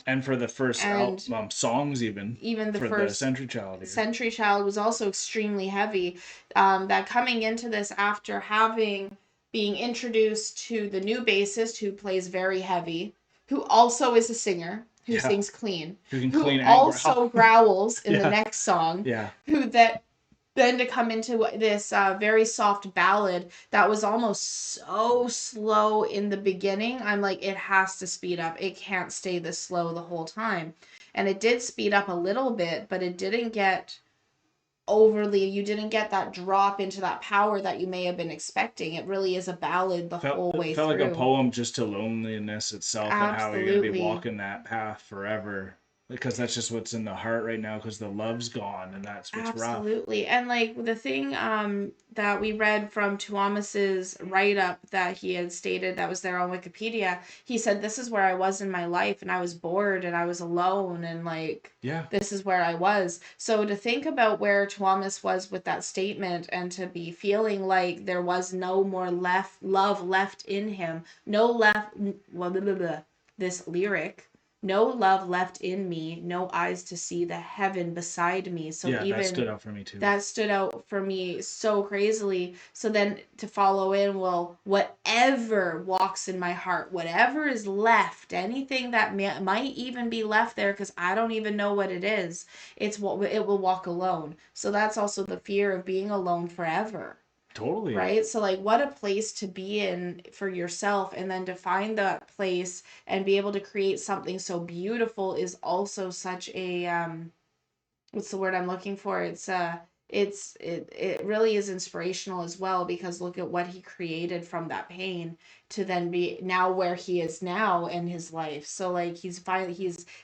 And for the first songs, even the for first the Century Child. Here. Century Child was also extremely heavy. That coming into this after being introduced to the new bassist who plays very heavy, who also is a singer, who sings clean, who also growls in the next song, then to come into this very soft ballad that was almost so slow in the beginning. I'm like, it has to speed up. It can't stay this slow the whole time. And it did speed up a little bit, but it didn't get you didn't get that drop into that power that you may have been expecting. It really is a ballad the whole way through. It felt like a poem just to loneliness itself. Absolutely. And how you're going to be walking that path forever. Because that's just what's in the heart right now, because the love's gone, and that's what's rough. Absolutely. And like the thing that we read from TUOMAS's write-up that he had stated that was there on Wikipedia, he said, this is where I was in my life, and I was bored, and I was alone, and like, this is where I was. So to think about where TUOMAS was with that statement, and to be feeling like there was no more love left in him, this lyric, no love left in me, no eyes to see the heaven beside me. So even that stood out for me too. That stood out for me so crazily. So then to follow in, well, whatever walks in my heart, whatever is left, anything that might even be left there, because I don't even know what it is, it will walk alone. So that's also the fear of being alone forever. Totally. Right? So like, what a place to be in for yourself, and then to find that place and be able to create something so beautiful is also such a what's the word I'm looking for? It really is inspirational as well, because look at what he created from that pain to then be now where he is now in his life. So like he's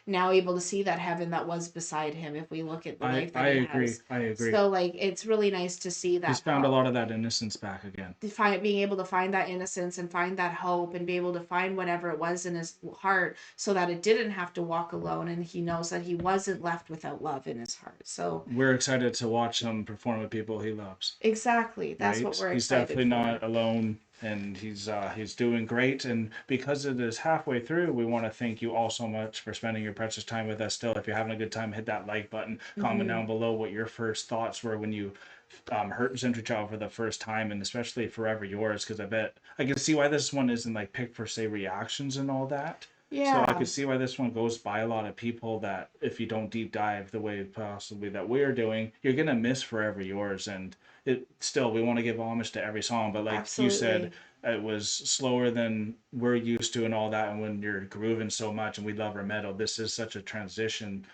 now able to see that heaven that was beside him, if we look at the life that he has. I agree. So like it's really nice to see that he's found a lot of that innocence back again. Being able to find that innocence and find that hope and be able to find whatever it was in his heart, so that it didn't have to walk alone, and he knows that he wasn't left without love in his heart. So we're excited to watch him perform with people he loves. Exactly. That's right? What we're excited for. He's definitely not alone and he's doing great. And because it is halfway through, we want to thank you all so much for spending your precious time with us. Still, if you're having a good time, hit that like button. Comment down below what your first thoughts were when you heard Century Child for the first time, and especially Forever Yours, because I bet I can see why this one isn't like picked for say reactions and all that. Yeah. So I could see why this one goes by a lot of people, that if you don't deep dive the way possibly that we're doing, you're gonna miss Forever Yours. And it still, we want to give homage to every song, but like Absolutely. you said, it was slower than we're used to and all that. And when you're grooving so much, and we love our metal, this is such a transition,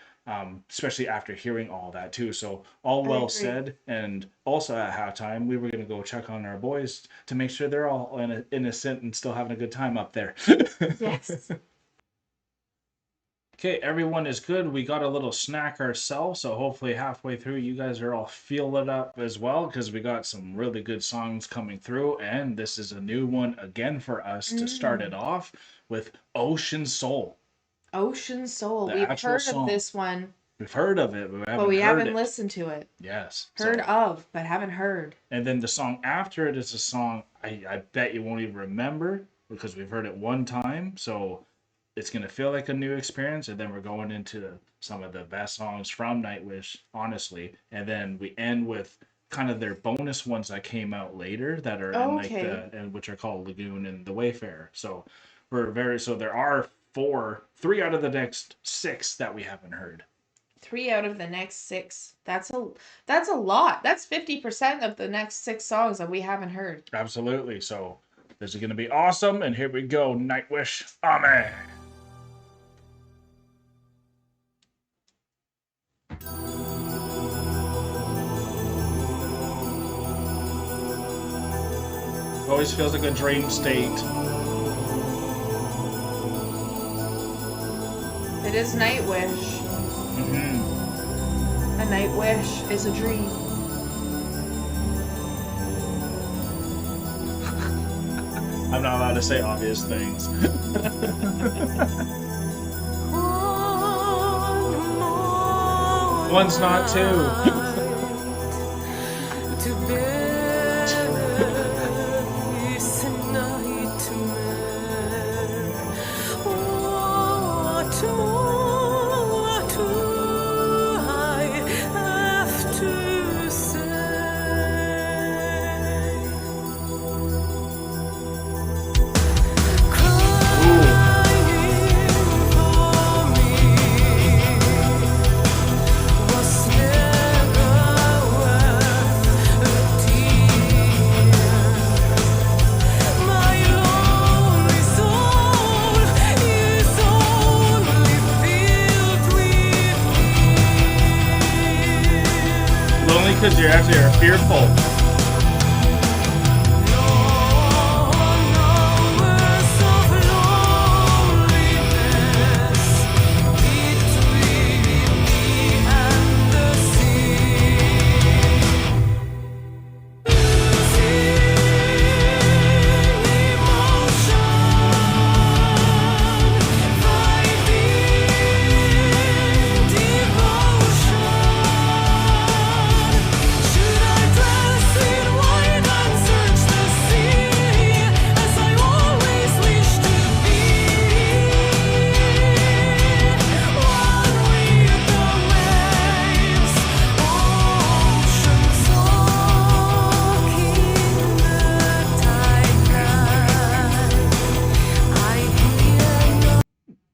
especially after hearing all that too. So all well said. And also at halftime, we were gonna go check on our boys to make sure they're all innocent and still having a good time up there. Yes. Okay, everyone is good. We got a little snack ourselves, so hopefully halfway through you guys are all feeling it up as well, because we got some really good songs coming through, and this is a new one again for us to start it off with Ocean Soul. Ocean Soul. The We've actual heard song. of this one, We've heard of it, but we heard haven't it. listened to it. Yes. Heard of, but haven't heard. And then the song after it is a song I bet you won't even remember, because we've heard it one time, so it's going to feel like a new experience. And then we're going into some of the best songs from Nightwish, honestly. And then we end with kind of their bonus ones that came out later that are in like and which are called Lagoon and the Wayfarer. So so there are 3 out of the next 6 that we haven't heard. 3 out of the next 6. That's a lot. That's 50% of the next 6 songs that we haven't heard. Absolutely. So this is going to be awesome. And here we go. Nightwish. Amen. Always feels like a dream state. It is Nightwish. A Nightwish is a dream. I'm not allowed to say obvious things. One's not two. Because you actually are fearful.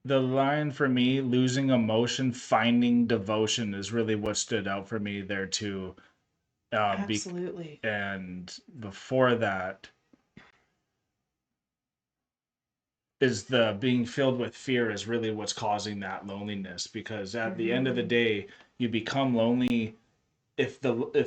The line for me, losing emotion, finding devotion, is really what stood out for me there too. Absolutely. And before that is the being filled with fear is really what's causing that loneliness, because at the end of the day, you become lonely. If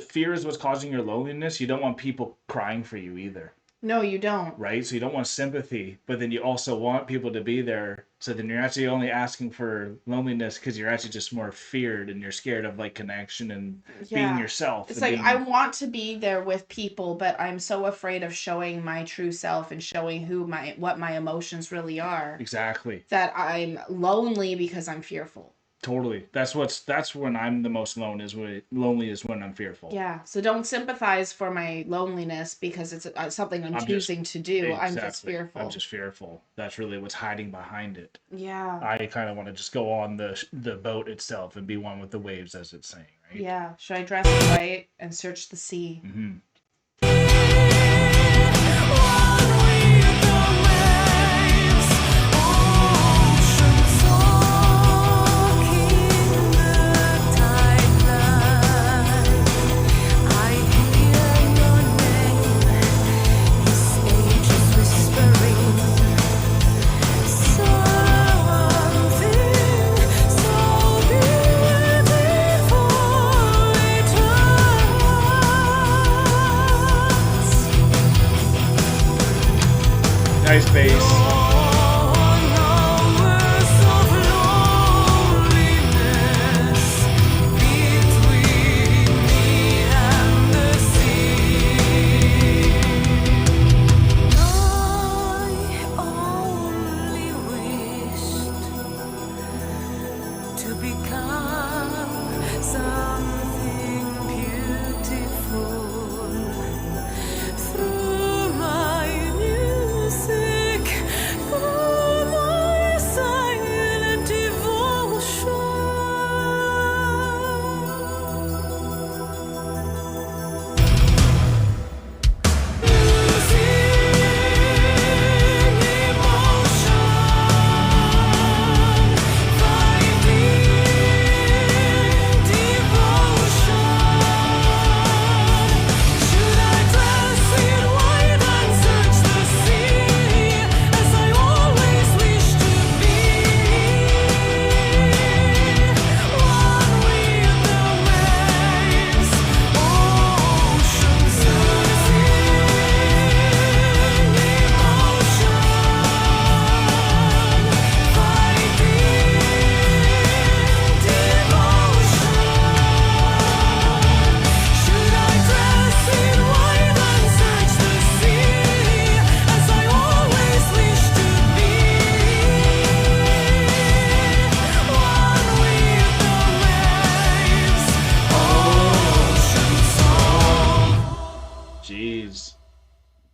fear is what's causing your loneliness, you don't want people crying for you either. No, you don't. Right? So you don't want sympathy, but then you also want people to be there. So then you're actually only asking for loneliness because you're actually just more feared and you're scared of like connection and being yourself. It's like, I want to be there with people, but I'm so afraid of showing my true self and showing what my emotions really are. Exactly. That I'm lonely because I'm fearful. Totally. That's when I'm the most lonely is when I'm fearful. Yeah. So don't sympathize for my loneliness because it's something I'm choosing to do. I'm just fearful. I'm just fearful. That's really what's hiding behind it. Yeah. I kind of want to just go on the boat itself and be one with the waves, as it's saying, right? Yeah. Should I dress in white and search the sea? Mm-hmm. Nice bass.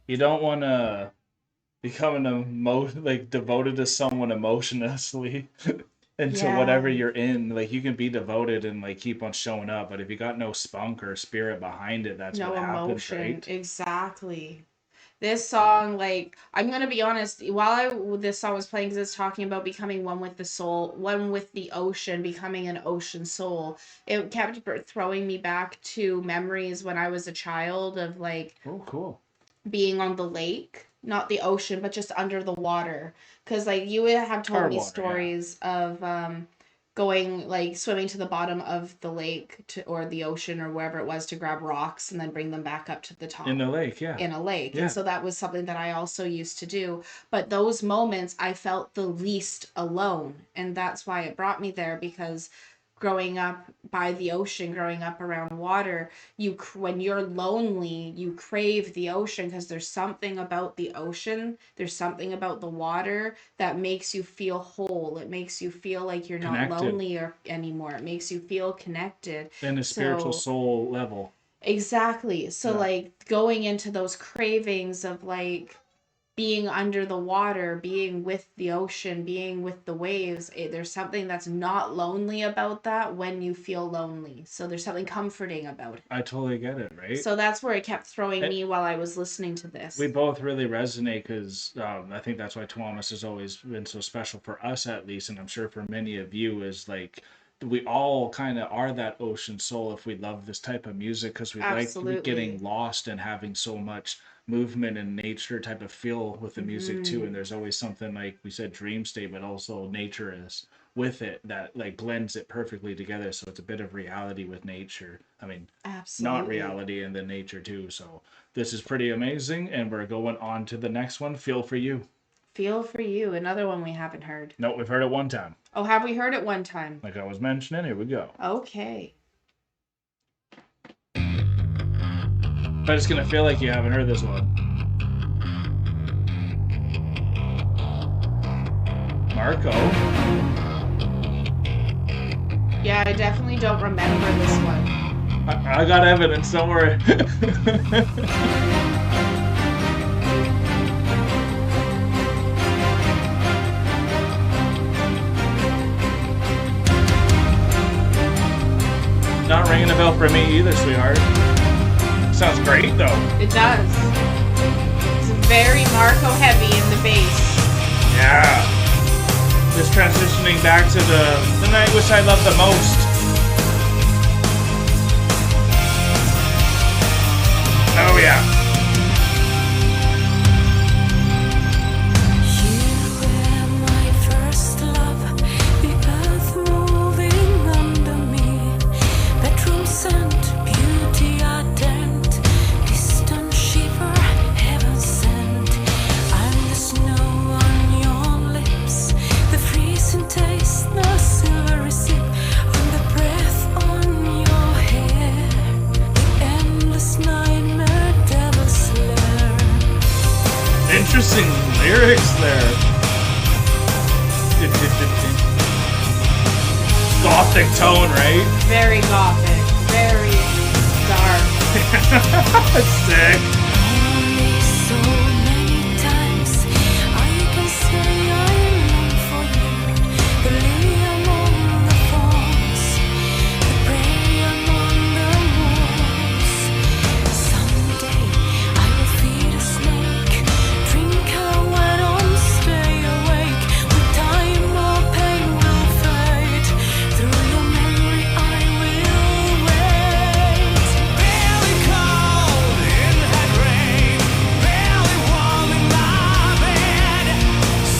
You don't want to become devoted to someone emotionally into whatever you're in. Like, you can be devoted and like keep on showing up, but if you got no spunk or spirit behind it, that's what happens, right? Exactly. This song, like, I'm gonna be honest, while this song was playing, because it's talking about becoming one with the soul, one with the ocean, becoming an ocean soul, it kept throwing me back to memories when I was a child of like, oh, cool, being on the lake, not the ocean, but just under the water. Because like you have told me stories of going, like, swimming to the bottom of the lake or the ocean or wherever it was to grab rocks and then bring them back up to the top. In the lake, yeah. In a lake. Yeah. And so that was something that I also used to do. But those moments, I felt the least alone. And that's why it brought me there, because growing up by the ocean, growing up around water, when you're lonely, you crave the ocean, because there's something about the ocean, there's something about the water that makes you feel whole. It makes you feel like you're not lonely anymore. It makes you feel connected. In a spiritual soul level. Exactly. So like going into those cravings of like being under the water, being with the ocean, being with the waves, there's something that's not lonely about that when you feel lonely. So there's something comforting about it. I totally get it, right? So that's where it kept throwing me while I was listening to this. We both really resonate, because I think that's why TUOMAS has always been so special for us, at least, and I'm sure for many of you, is like we all kind of are that ocean soul if we love this type of music, because we like getting lost and having so much movement and nature type of feel with the music too. And there's always something, like we said, dream state, but also nature is with it, that like blends it perfectly together. So it's a bit of reality with nature. I mean, not reality and then nature too. So this is pretty amazing, and we're going on to the next one. Feel For You. Feel For You, another one we haven't heard. No, we've heard it one time. Oh, have we heard it one time? Like I was mentioning, here we go. Okay. But it's gonna feel like you haven't heard this one. MARKO. Yeah, I definitely don't remember this one. I got evidence, don't worry. Not ringing a bell for me either, sweetheart. Sounds great though. It does. It's very Marko heavy in the bass. Yeah. Just transitioning back to the Nightwish I love the most. Oh yeah. You were my first love, the earth moving under me. Bedroom scent, beauty ardent, distant shiver, heaven sent. I'm the snow on your lips, the freezing taste, the silvery sip, on the breath on your hair, the endless nightmare. Interesting lyrics there. Gothic tone, right? Very gothic. Very dark. Sick. Only so many times I can say I long for you. The lily among the thorns, the prey among the wolves. Someday I will feed a snake, drink her wine on, stay awake. With time more pain will fade. Through your memory I will wait. Barely cold in her grave, barely warm in my bed.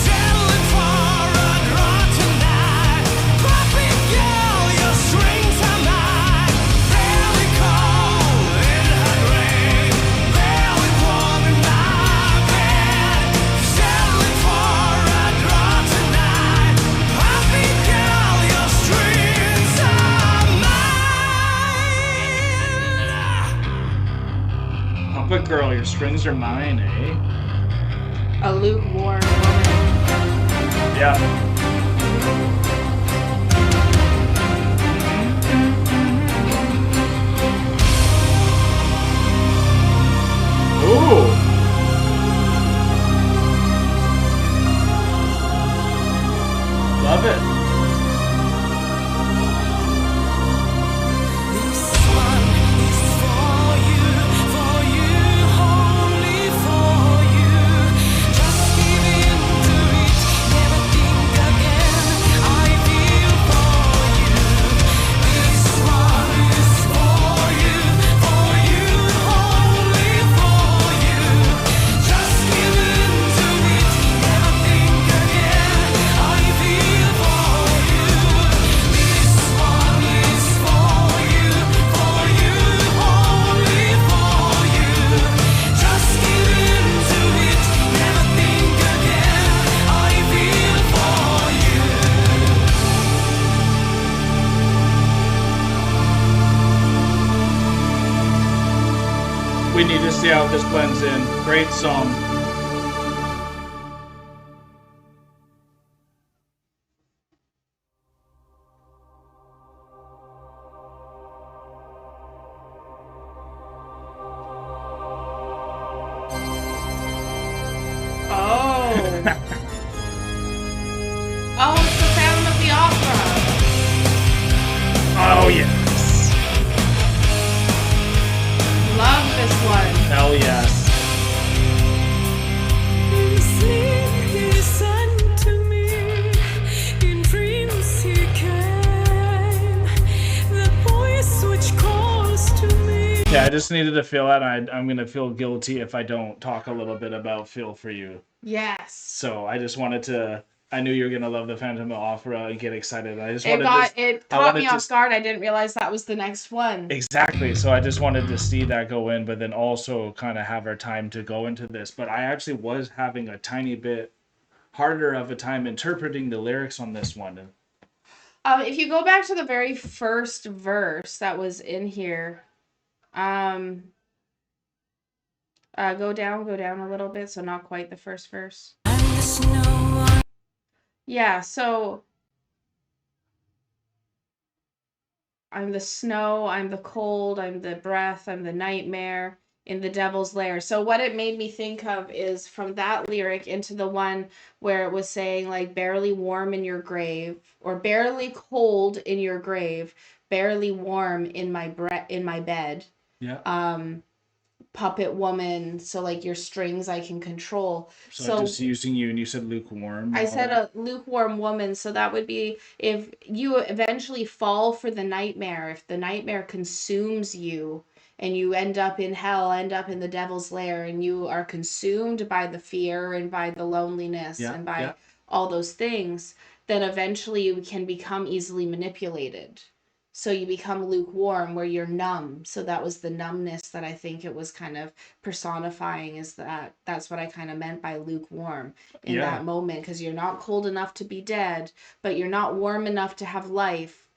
Settling for a draw tonight. Puppy girl, your strings are mine. Barely cold in her grave, barely warm in my bed. Settling for a draw tonight. Puppy girl, your strings are mine. Puppet girl, your strings are mine, eh? A lukewarm woman. Yeah. Ooh. Love it. This one is for you, only for you. Just give in to it, never think again. I feel for you. This one is for you, only for you. Just give in to it, never think again. I feel for you. This one is for you, only for you. Just give in to it, never think again. I feel for you. We need to see how this blends in. Great song. Oh. Oh, it's the Phantom of the Opera. Oh yes. Love this one. Hell yes. In sleep he sent to me, in dreams he came, the voice which calls to me. Yeah, I just needed to feel that. I'm gonna feel guilty if I don't talk a little bit about Feel for You. Yes. So I just wanted to. I knew you were gonna love the Phantom of the Opera and get excited. I just It wanted got to. it I caught wanted me to- off guard. I didn't realize that was the next one. Exactly. So I just wanted to see that go in, but then also kind of have our time to go into this. But I actually was having a tiny bit harder of a time interpreting the lyrics on this one. If you go back to the very first verse that was in here, go down a little bit, so not quite the first verse. I'm the snow on Yeah, so I'm the snow, I'm the cold, I'm the breath, I'm the nightmare in the devil's lair. So what it made me think of is from that lyric into the one where it was saying like barely warm in your grave, or barely cold in your grave, barely warm in my bed. Yeah. Puppet woman, so like your strings I can control. So just using you, and you said lukewarm. I said a lukewarm woman, so that would be if you eventually fall for the nightmare, if the nightmare consumes you and you end up in hell, end up in the devil's lair, and you are consumed by the fear and by the loneliness and by all those things, then eventually you can become easily manipulated. So you become lukewarm, where you're numb. So that was the numbness that I think it was kind of personifying, is that's what I kind of meant by lukewarm in that moment, because you're not cold enough to be dead, but you're not warm enough to have life.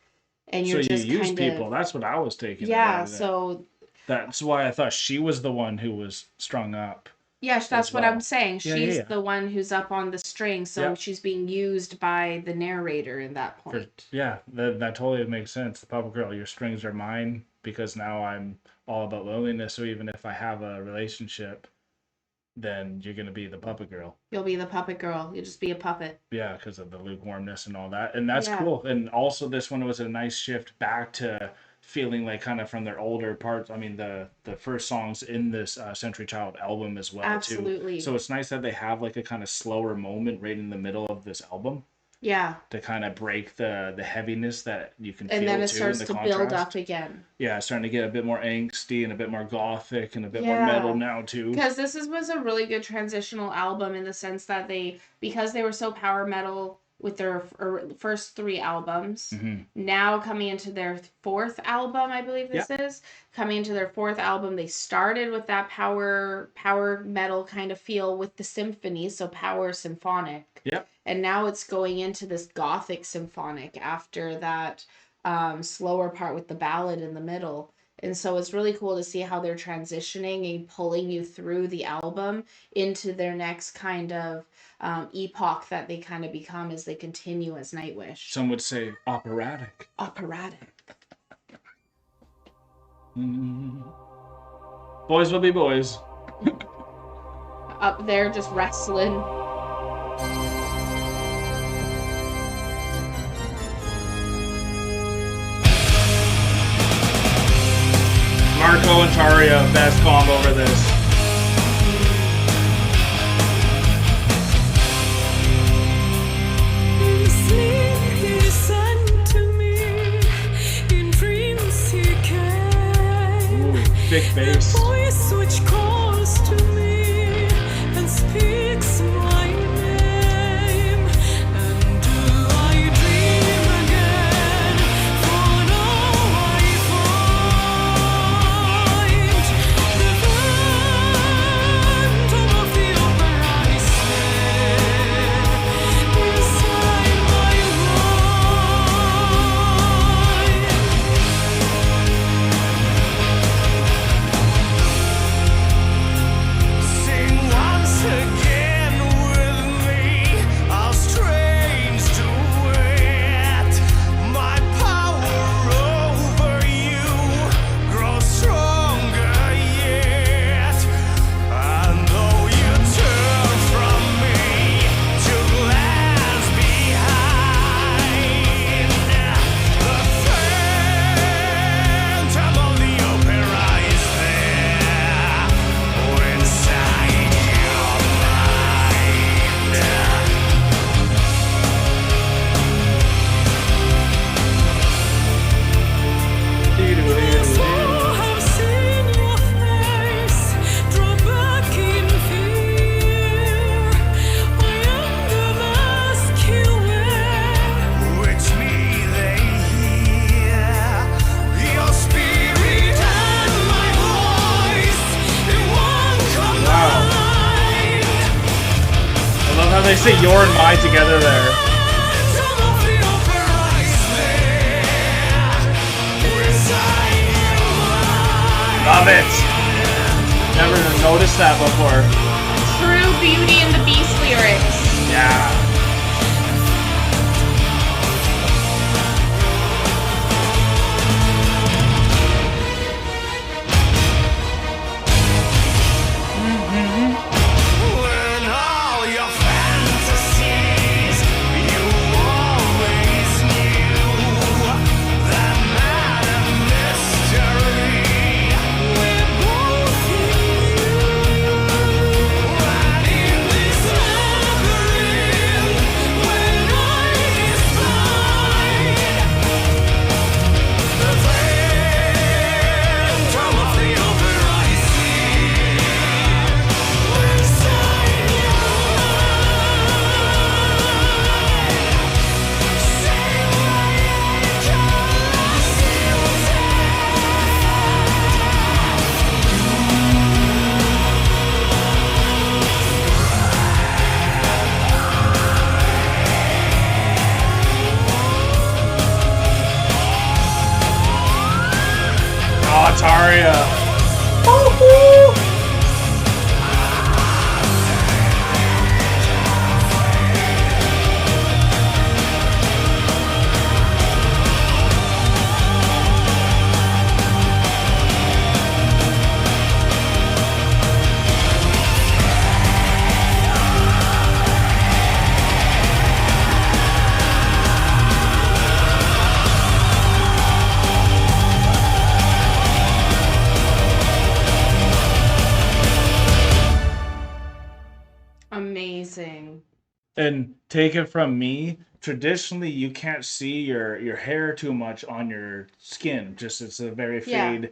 And you're just you use kind people. of, That's what I was taking. Yeah, so that's why I thought she was the one who was strung up. Yes, that's what I'm saying. She's the one who's up on the string, so she's being used by the narrator in that point. That totally makes sense. The puppet girl, your strings are mine, because now I'm all about loneliness. So even if I have a relationship, then you're gonna be the puppet girl. You'll be the puppet girl. You'll just be a puppet. Yeah, because of the lukewarmness and all that, and that's cool. And also, this one was a nice shift back to feeling like kind of from their older parts. I mean, the first songs in this Century Child album as well. Absolutely. Too. So it's nice that they have like a kind of slower moment right in the middle of this album. Yeah. To kind of break the heaviness that you can feel. And then it too, starts in to contrast. build up again. Yeah, it's starting to get a bit more angsty and a bit more gothic and a bit more metal now too. Because this was a really good transitional album in the sense that because they were so power metal with their first 3 albums, now coming into their 4th album, I believe this is, coming into their 4th album, they started with that power metal kind of feel with the symphony, so power symphonic. Yep. And now it's going into this gothic symphonic after that slower part with the ballad in the middle. And so it's really cool to see how they're transitioning and pulling you through the album into their next kind of epoch that they kind of become as they continue as Nightwish. Some would say operatic. Operatic. Boys will be boys. Up there just wrestling. Marko and TARJA, best combo over this. Thick bass. Voice which calls to me and speaks my name. And do I dream again? For now I find the phantom of the opera is there inside my They say your and my together there. Love it. Never noticed that before. True Beauty and the Beast lyrics. Yeah. Tarja. Amazing. And take it from me, traditionally you can't see your hair too much on your skin. Just it's a very Yeah. fade,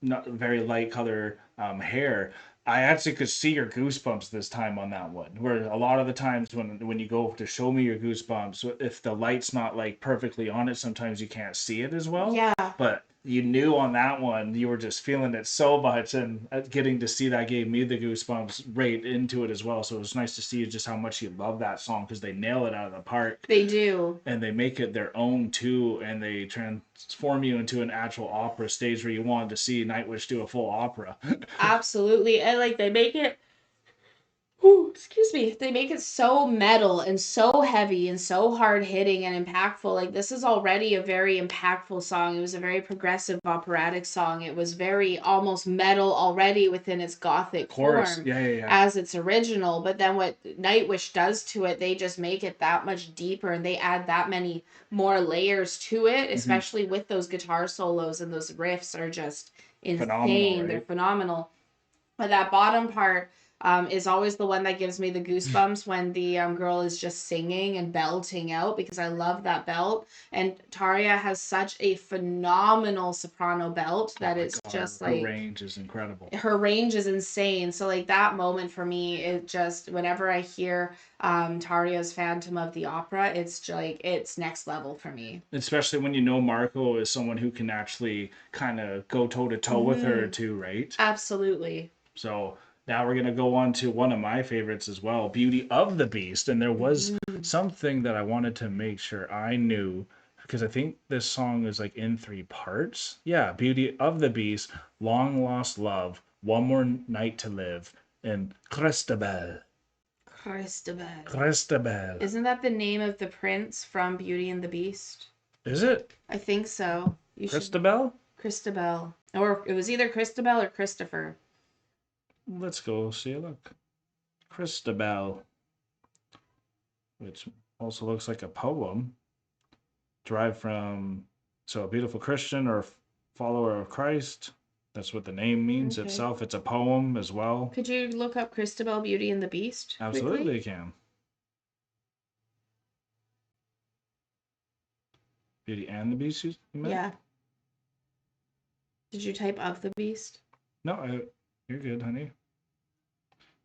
not very light color hair. I actually could see your goosebumps this time on that one. Where a lot of the times when you go to show me your goosebumps, if the light's not like perfectly on it, sometimes you can't see it as well. Yeah. But you knew on that one, you were just feeling it so much, and getting to see that gave me the goosebumps right into it as well. So it was nice to see just how much you love that song, because they nail it out of the park. They do. And they make it their own too, and they transform you into an actual opera stage where you wanted to see Nightwish do a full opera. Absolutely. And like they make it Ooh, excuse me. They make it so metal and so heavy and so hard hitting and impactful. Like this is already a very impactful song. It was a very progressive operatic song. It was very almost metal already within its gothic Chorus. form Yeah. as its original. But then what Nightwish does to it, they just make it that much deeper and they add that many more layers to it, especially with those guitar solos, and those riffs are just insane. Phenomenal, right? They're phenomenal. But that bottom part is always the one that gives me the goosebumps when the girl is just singing and belting out, because I love that belt. And Tarja has such a phenomenal soprano belt that it's just her like range is incredible. her range is insane. So like that moment for me, it just, whenever I hear Tarja's Phantom of the Opera, it's like it's next level for me. Especially when you know Marko is someone who can actually kind of go toe to toe with her too, right? Absolutely. So now we're going to go on to one of my favorites as well, Beauty of the Beast. And there was something that I wanted to make sure I knew, because I think this song is like in 3 parts. Yeah, Beauty of the Beast, Long Lost Love, One More Night to Live, and Christabel. Christabel. Isn't that the name of the prince from Beauty and the Beast? Is it? I think so. You Christabel? Christabel. Or it was either Christabel or Christopher. Let's go see a look. Christabel, which also looks like a poem derived from, so a beautiful Christian or follower of Christ. That's what the name means itself. It's a poem as well. Could you look up Christabel, Beauty and the Beast? Absolutely, quickly? you can. Beauty and the Beast, you meant? Yeah. Did you type of the Beast? No, you're good, honey.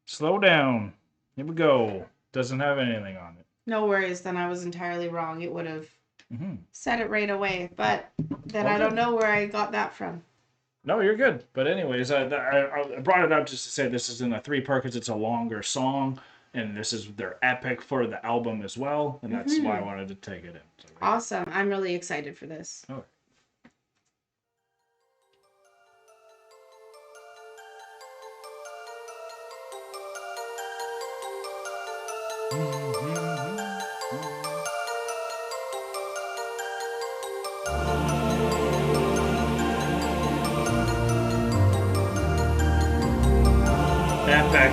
Slow down. Here we go. Doesn't have anything on it. No worries, then I was entirely wrong. It would have said it right away, but then I don't know where I got that from. No, you're good. But anyways, I brought it up just to say this is in a 3-part because it's a longer song, and this is their epic for the album as well, and that's why I wanted to take it in. So, Awesome. I'm really excited for this. Oh. Epic.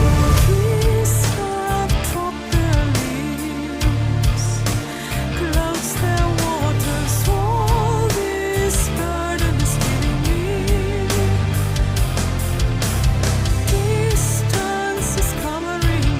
Trees have dropped their leaves, clouds their waters, all this burden is giving me. Distance is covering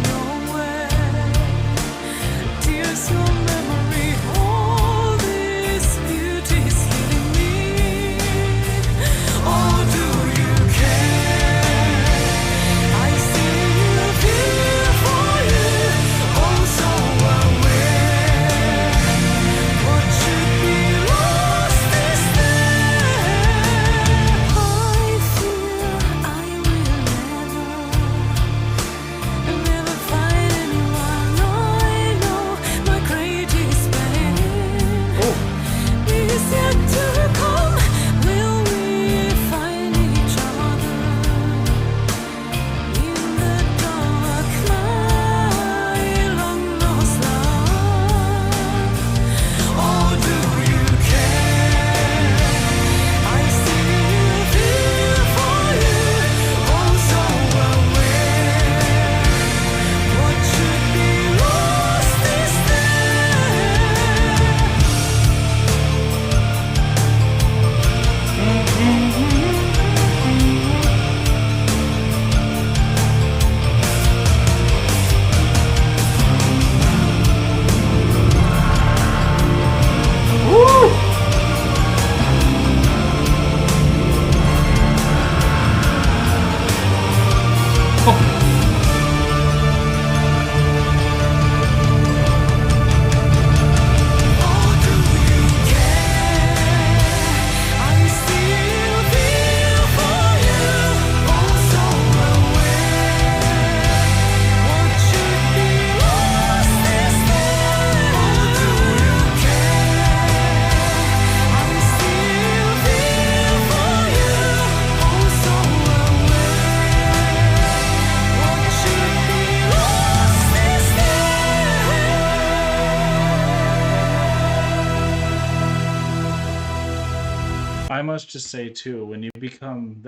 I must just say too, when you become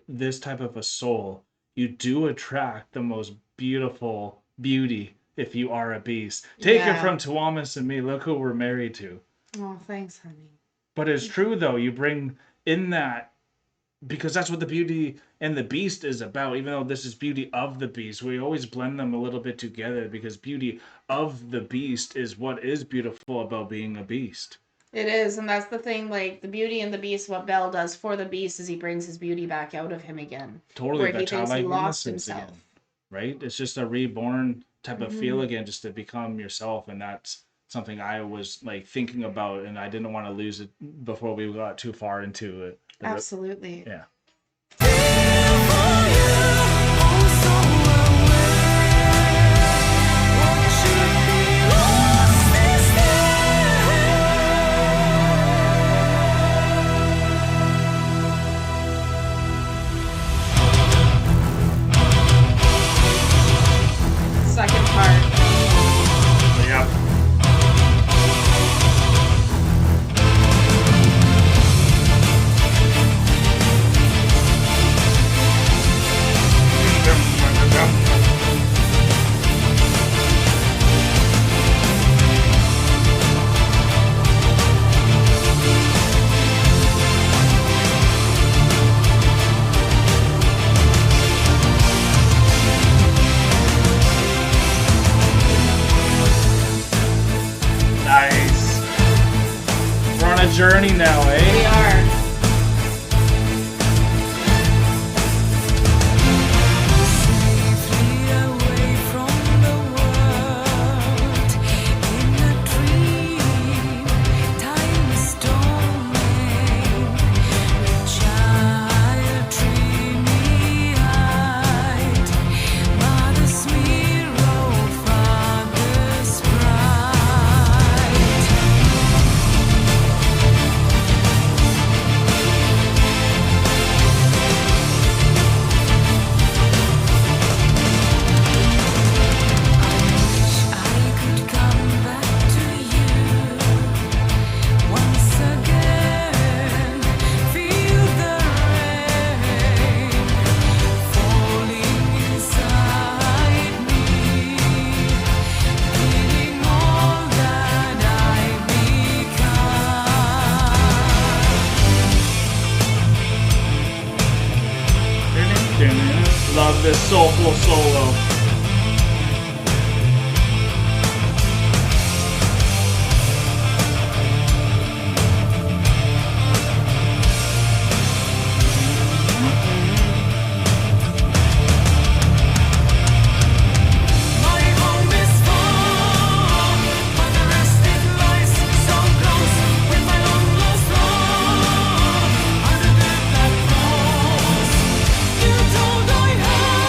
this type of a soul, you do attract the most beautiful beauty if you are a beast. Take it from TUOMAS and me. Look who we're married to. Oh, thanks, honey. But it's true though. You bring in that, because that's what the beauty and the beast is about. Even though this is beauty of the beast, we always blend them a little bit together, because beauty of the beast is what is beautiful about being a beast. It is, and that's the thing, like, the beauty and the beast, what Bel does for the beast is he brings his beauty back out of him again. Totally, where that he thinks he childlike lost innocence himself. again, right? It's just a reborn type of feel again, just to become yourself, and that's something I was, like, thinking about, and I didn't want to lose it before we got too far into it. Absolutely. Yeah. Second part. Yep. Nice. We're on a journey now, We eh? are. Safely away from the world, in a dream, time is storming. The child dreamy-eyed, mother's mirror, father's bride. I could come back to you once again, feel the rain falling inside me, being all that I become. Love this soulful solo. My home is far, but the rest it lies so close with my long lost love under the black rose. You told I had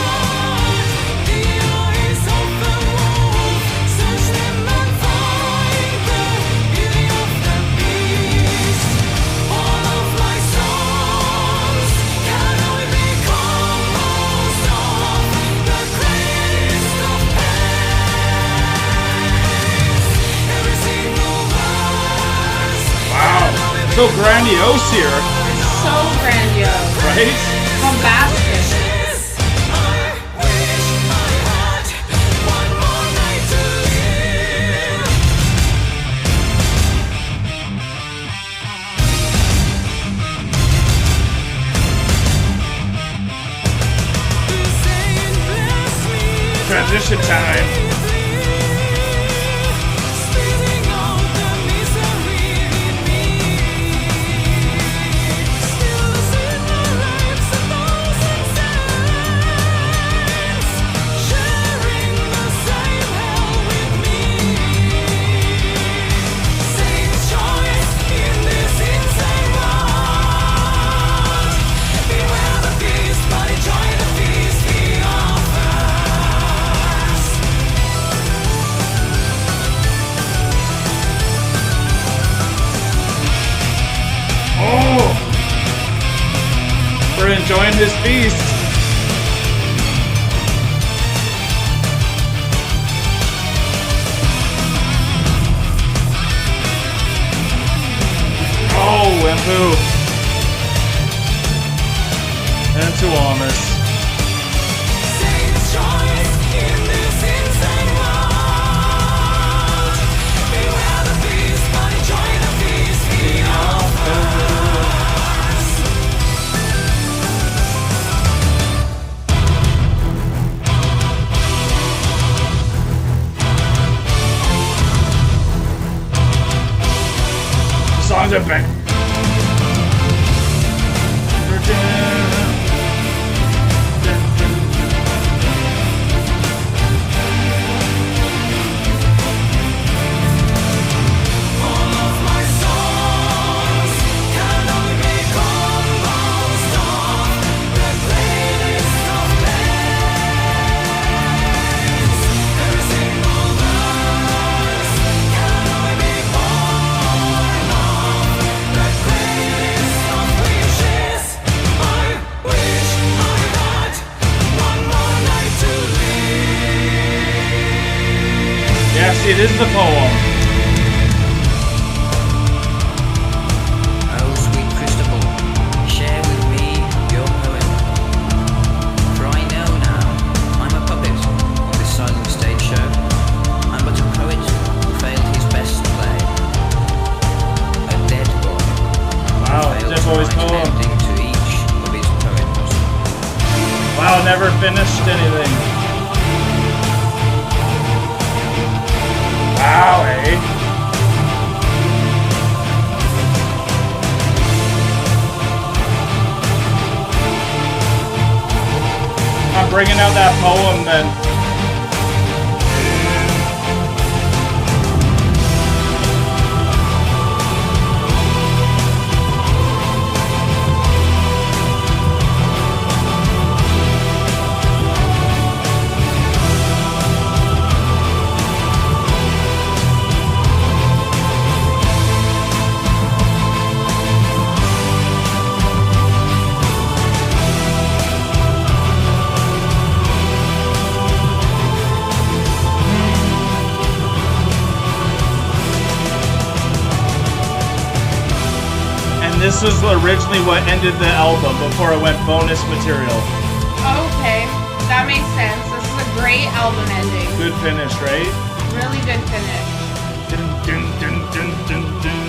the eyes of the wolf, search them and find the beauty of the beast. All of my songs can only be composed of the greatest of pains. Every single verse Wow. So grandiose here, So grandiose. right? Bombastic. is. I wish I had one more night to live. The saint bless me. Transition time. Spitting out the misery in me. Still the sin lives 1,000 saints. feast. Oh, EMPPU. And TUOMAS. Songs are back. Yes, it is the poem. Oh, sweet Christabel, share with me your poem. For I know now, I'm a puppet of this silent stage show. I'm but a poet who failed his best play. A dead boy. Wow, Failed Dead to Boy's write an poem. ending to each of his poems. Wow, never finished anything. Wow, eh? I'm bringing out that poem then. This was originally what ended the album before it went bonus material. Okay, that makes sense. This is a great album ending. Good finish, right? Really good finish. Dun, dun, dun, dun, dun, dun.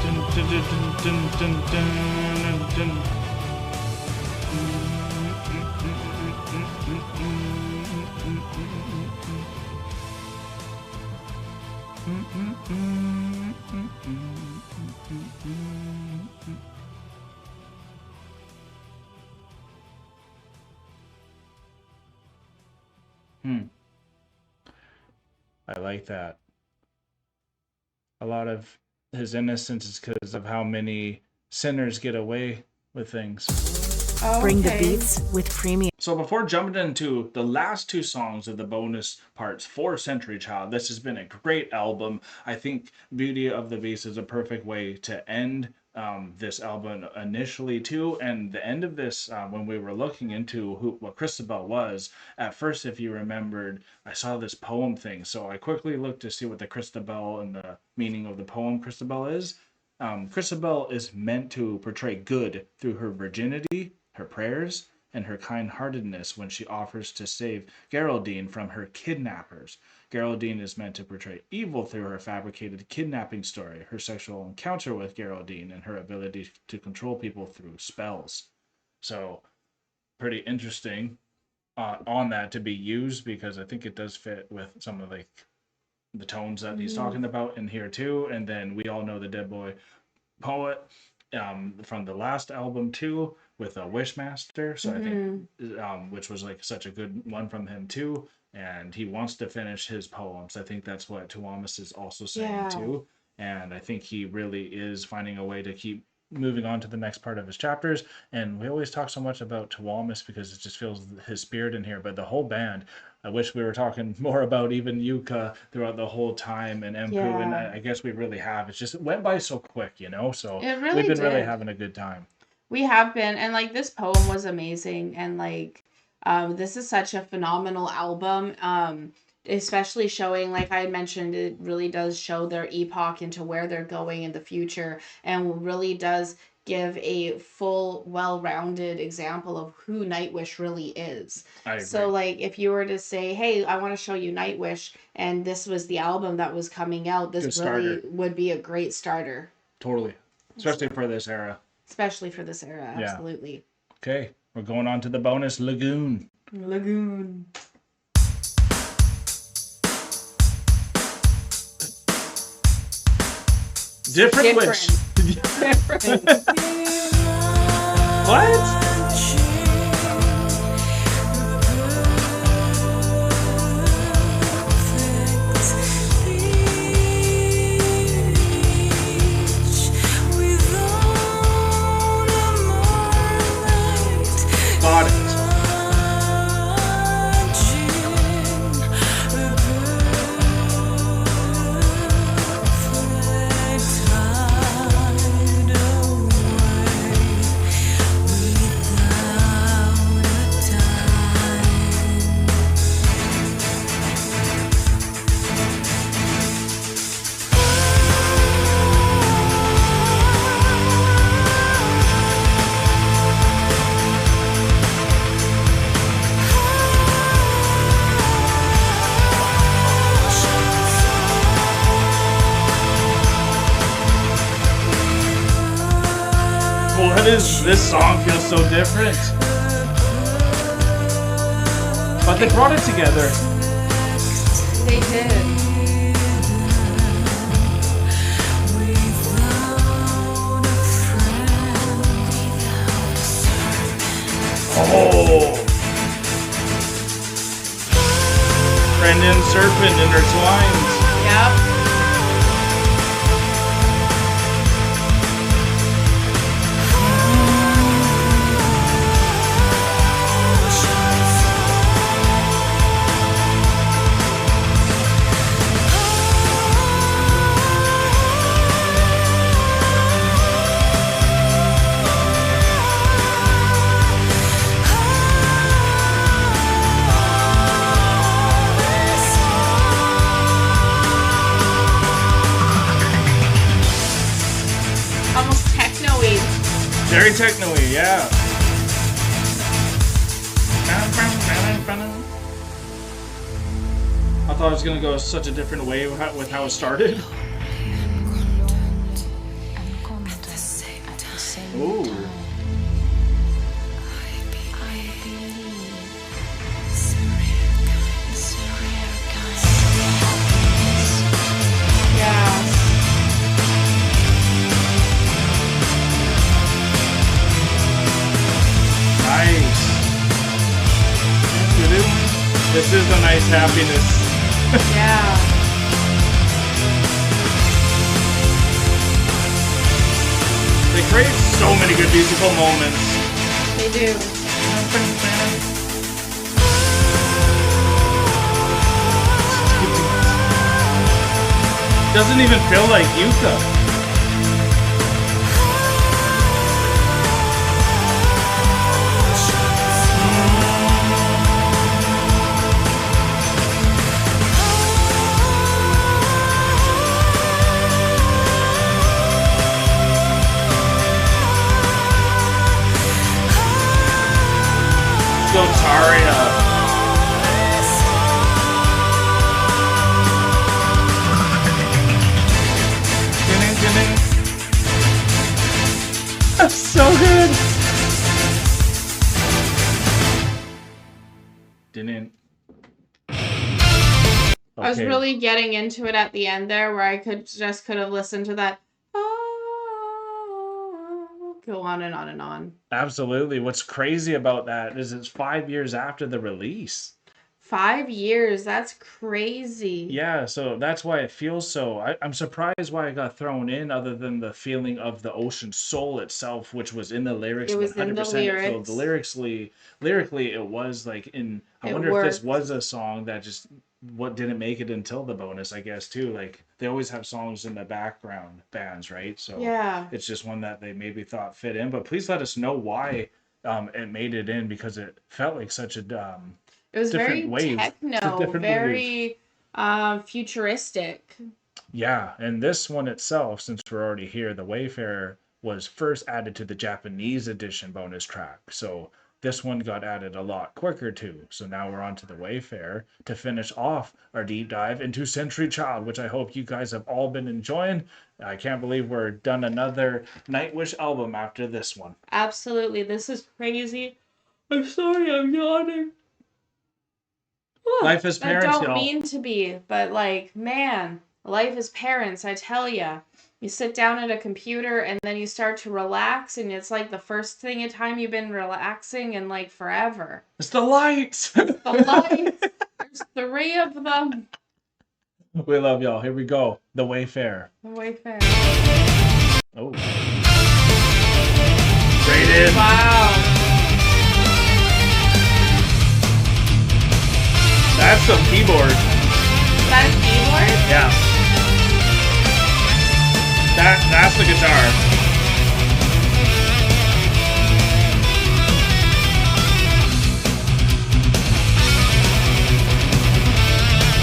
Dun, dun, dun, dun, dun, dun, dun. I like that. A lot of his innocence is because of how many sinners get away with things. Okay. Bring the beats with premium. So before jumping into the last two songs of the bonus parts for Century Child, this has been a great album. I think Beauty of the Beast is a perfect way to end this album initially too, and the end of this when we were looking into what Christabel was at first, if you remembered, I saw this poem thing, so I quickly looked to see what the Christabel and the meaning of the poem Christabel is. Christabel is meant to portray good through her virginity, her prayers, and her kind-heartedness when she offers to save Geraldine from her kidnappers. Geraldine is meant to portray evil through her fabricated kidnapping story, her sexual encounter with Geraldine, and her ability to control people through spells. So, pretty interesting on that to be used, because I think it does fit with some of like the tones that he's talking about in here too. And then we all know the Dead Boy poet from the last album too, with a Wishmaster. So I think which was like such a good one from him too. And he wants to finish his poems. I think that's what TUOMAS is also saying too. And I think he really is finding a way to keep moving on to the next part of his chapters. And we always talk so much about TUOMAS because it just feels his spirit in here, but the whole band, I wish we were talking more about even JUKKA throughout the whole time and EMPPU, and Yeah. I guess we really have. It's just, it went by so quick, you know? So It really we've been really did. having a good time. We have been, and like this poem was amazing, and like this is such a phenomenal album. Especially showing, like I had mentioned, it really does show their epoch into where they're going in the future, and really does give a full, well-rounded example of who Nightwish really is. I So, agree. like, if you were to say, "Hey, I want to show you Nightwish," and this was the album that was coming out, this Good really starter. would be a great starter, Totally. Especially for this era. especially for this era. Yeah. Absolutely. Okay, we're going on to the bonus, Lagoon. Lagoon. Different wish. Different. What? Got it. What is this song feels so different? But they brought it together. They did. Oh. Friend and serpent intertwined. Yep. Almost techno-y. Very techno-y, yeah. I thought it was gonna go such a different way with how it started. Ooh. Yeah. Nice. This is a nice happiness. Yeah. They create so many good musical moments. They do. Doesn't even feel like JUKKA. Go TARJA. That's so good. Didn't. I was Okay. really getting into it at the end there, where I could have listened to that. Go on and on and on. Absolutely. What's crazy about that is it's 5 years after the release. 5 years. That's crazy. Yeah, so that's why it feels so. I'm surprised why it got thrown in, other than the feeling of the ocean soul itself, which was in the lyrics. It was in the 100%. It flowed. lyrics. Lyrically, it was like in. I It wonder if this worked. was a song that just what didn't make it until the bonus, I guess too. Like they always have songs in the background bands, right? So Yeah. it's just one that they maybe thought fit in. But please let us know why it made it in, because it felt like such a It was different very wave. It's a techno, different wave. very futuristic. Yeah, and this one itself, since we're already here, the Wayfarer was first added to the Japanese edition bonus track. So this one got added a lot quicker too. So now we're on to the Wayfarer to finish off our deep dive into Century Child, which I hope you guys have all been enjoying. I can't believe we're done another Nightwish album after this one. Absolutely. This is crazy. I'm sorry, I'm yawning. Life as I parents, don't y'all. mean to be, but like, man, life as parents, I tell ya. You sit down at a computer and then you start to relax, and it's like the first thing in time you've been relaxing in like forever. It's the lights. The lights, there's 3 of them. We love y'all. Here we go. The Wayfarer. The Wayfarer. Oh. Rated. Wow. That's some keyboard. Is that a keyboard? Yeah. That's the guitar.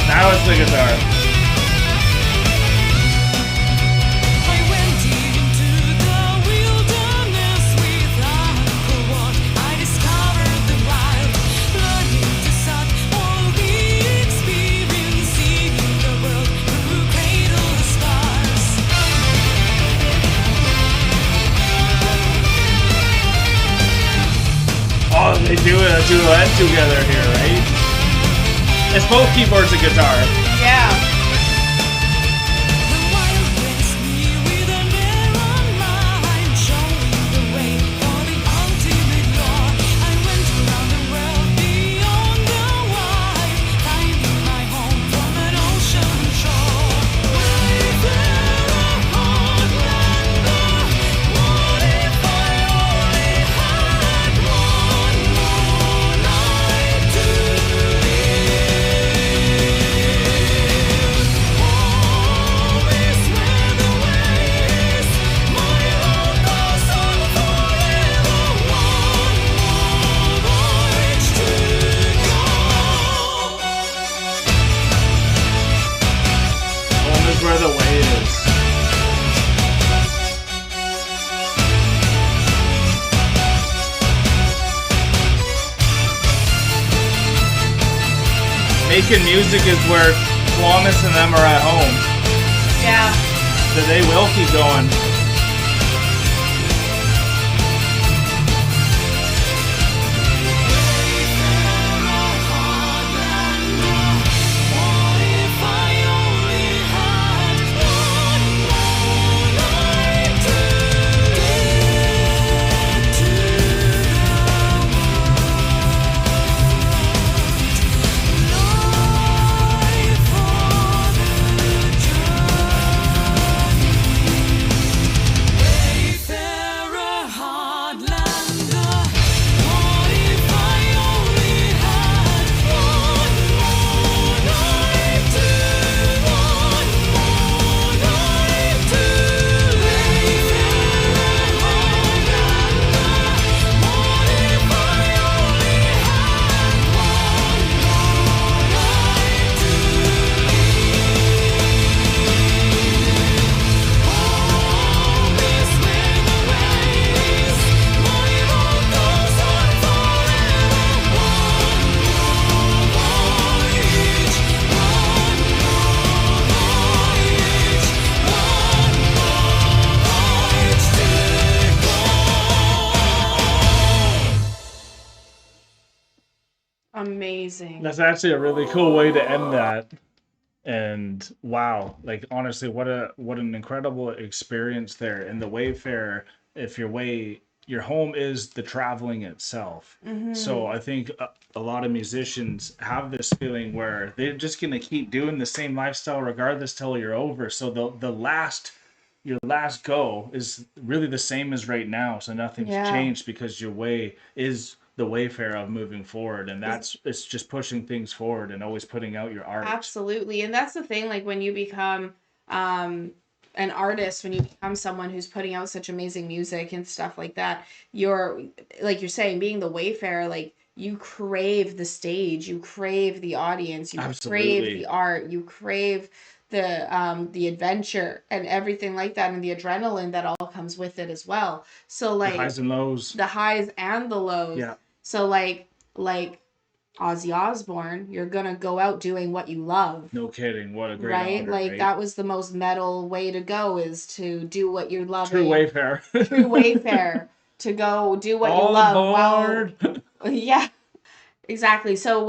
Now it's the guitar. I went deep into the wilderness without a word. I discovered the wild, learning to suck all the experience, seeing the world through cradle to stars. Oh, they do a duet together here, right? It's both keyboards and guitar. Yeah. The wild blessed me with an errand mind, showing the way for the ultimate law. I went around the world beyond the wide, finding my home from an ocean shore. Wayfarer, heartlander, what if I only had one more night to live? Home is where the way is, my road goes on forever. One more voyage to go. Home is where the way is. Making music is where TUOMAS and them are at home. Yeah. So they will keep going. What if I only had one more night to get to the life for the journey? Wayfarer, heartlander, what if I only had one more night to live? Wayfarer, heartlander, what if I only had one more night to live? Home is where the way is, my road goes on forever. One more voyage, one more voyage, one more voyage to go. Amazing. That's actually a really cool way to end that. And wow, like honestly, what an incredible experience there. And the Wayfarer, if you're your home is the traveling itself. So I think a lot of musicians have this feeling where they're just going to keep doing the same lifestyle regardless till you're over. So your last go is really the same as right now. So nothing's changed because your way is the wayfarer of moving forward, and it's just pushing things forward and always putting out your art. Absolutely. And that's the thing, like when you become an artist, when you become someone who's putting out such amazing music and stuff like that, you're, like you're saying, being the wayfarer, like you crave the stage, you crave the audience, you crave the art, you crave the adventure and everything like that, and the adrenaline that all comes with it as well. So like The highs and lows. the highs and the lows. Yeah. So like Ozzy Osbourne, you're gonna go out doing what you love. No kidding. What a great Right? honor, Like right? that was the most metal way to go, is to do what you're loving. True wayfarer. True wayfarer. To go do what All you love. aboard. Well, yeah. Exactly. So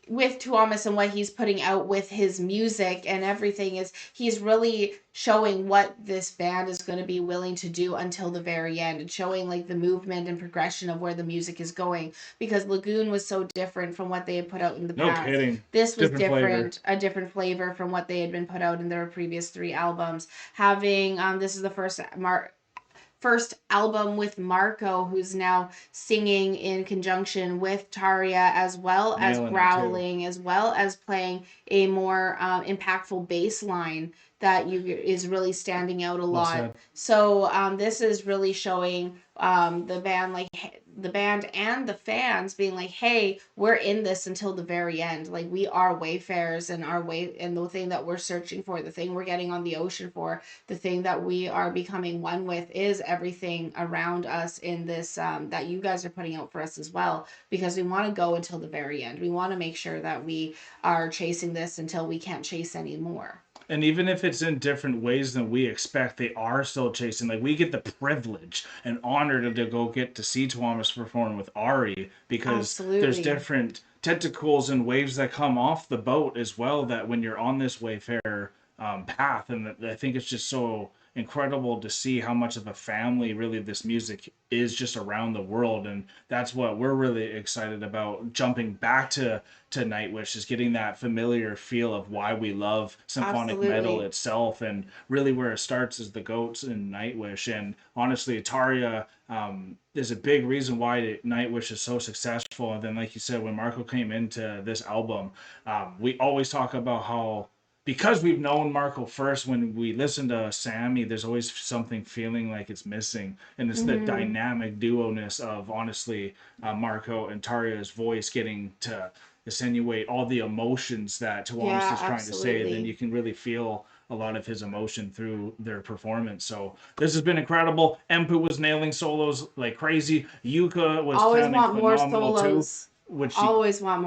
with TUOMAS and what he's putting out with his music and everything, is he's really showing what this band is going to be willing to do until the very end, and showing like the movement and progression of where the music is going, because Lagoon was so different from what they had put out in the No past. kidding. This was Different flavor. a different flavor from what they had been put out in their previous 3 albums. Having this is the first album with MARKO, who's now singing in conjunction with TARJA, as well as Nailing it, too. growling, as well as playing a more impactful bass line that is really standing out a lot. said. So this is really showing the band and the fans being like, hey, we're in this until the very end. Like, we are wayfarers, and the thing that we're searching for, the thing we're getting on the ocean for, the thing that we are becoming one with, is everything around us in this that you guys are putting out for us as well, because we want to go until the very end. We want to make sure that we are chasing this until we can't chase anymore. And even if it's in different ways than we expect, they are still chasing. Like, we get the privilege and honor to go get to see TUOMAS perform with Ari, because there's different tentacles and waves that come off the boat as well, that when you're on this wayfarer path. And I think it's just so incredible to see how much of a family really this music is just around the world. And that's what we're really excited about, jumping back to NIGHTWISH, is getting that familiar feel of why we love symphonic metal itself. And really where it starts is the goats in NIGHTWISH. And honestly, TARJA is a big reason why NIGHTWISH is so successful. And then, like you said, when MARKO came into this album, we always talk about how, because we've known MARKO first, when we listen to Sammy, there's always something feeling like it's missing. And it's the dynamic duo-ness of, honestly, MARKO and TARJA's voice getting to insinuate all the emotions that TUOMAS is trying to say. And then you can really feel a lot of his emotion through their performance. So this has been incredible. EMPPU was nailing solos like crazy. JUKKA was sounding phenomenal too. Which always want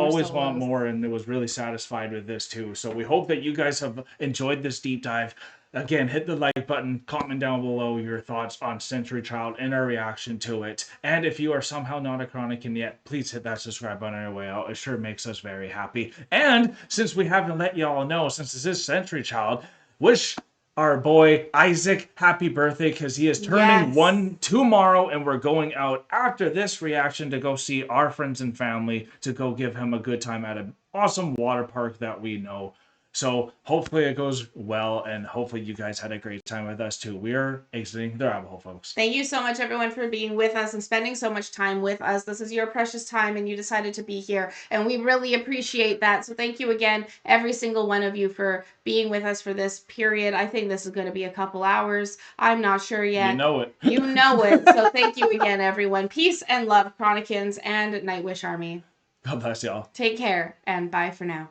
more, and it was really satisfied with this too. So we hope that you guys have enjoyed this deep dive. Again, hit the like button, comment down below your thoughts on Century Child and our reaction to it. And if you are somehow not a Chronic and yet, please hit that subscribe button on your way out. It sure makes us very happy. And since we haven't let y'all know, since this is Century Child, wish our boy Isaac happy birthday, because he is turning 1 tomorrow, and we're going out after this reaction to go see our friends and family, to go give him a good time at an awesome water park that we know. So hopefully it goes well, and hopefully you guys had a great time with us too. We're exiting the rabbit hole, folks. Thank you so much, everyone, for being with us and spending so much time with us. This is your precious time, and you decided to be here, and we really appreciate that. So thank you again, every single one of you, for being with us for this period. I think this is going to be a couple hours. I'm not sure yet. You know it. You know it. So thank you again, everyone. Peace and love, Chronicans and NIGHTWISH Army. God bless y'all. Take care, and bye for now.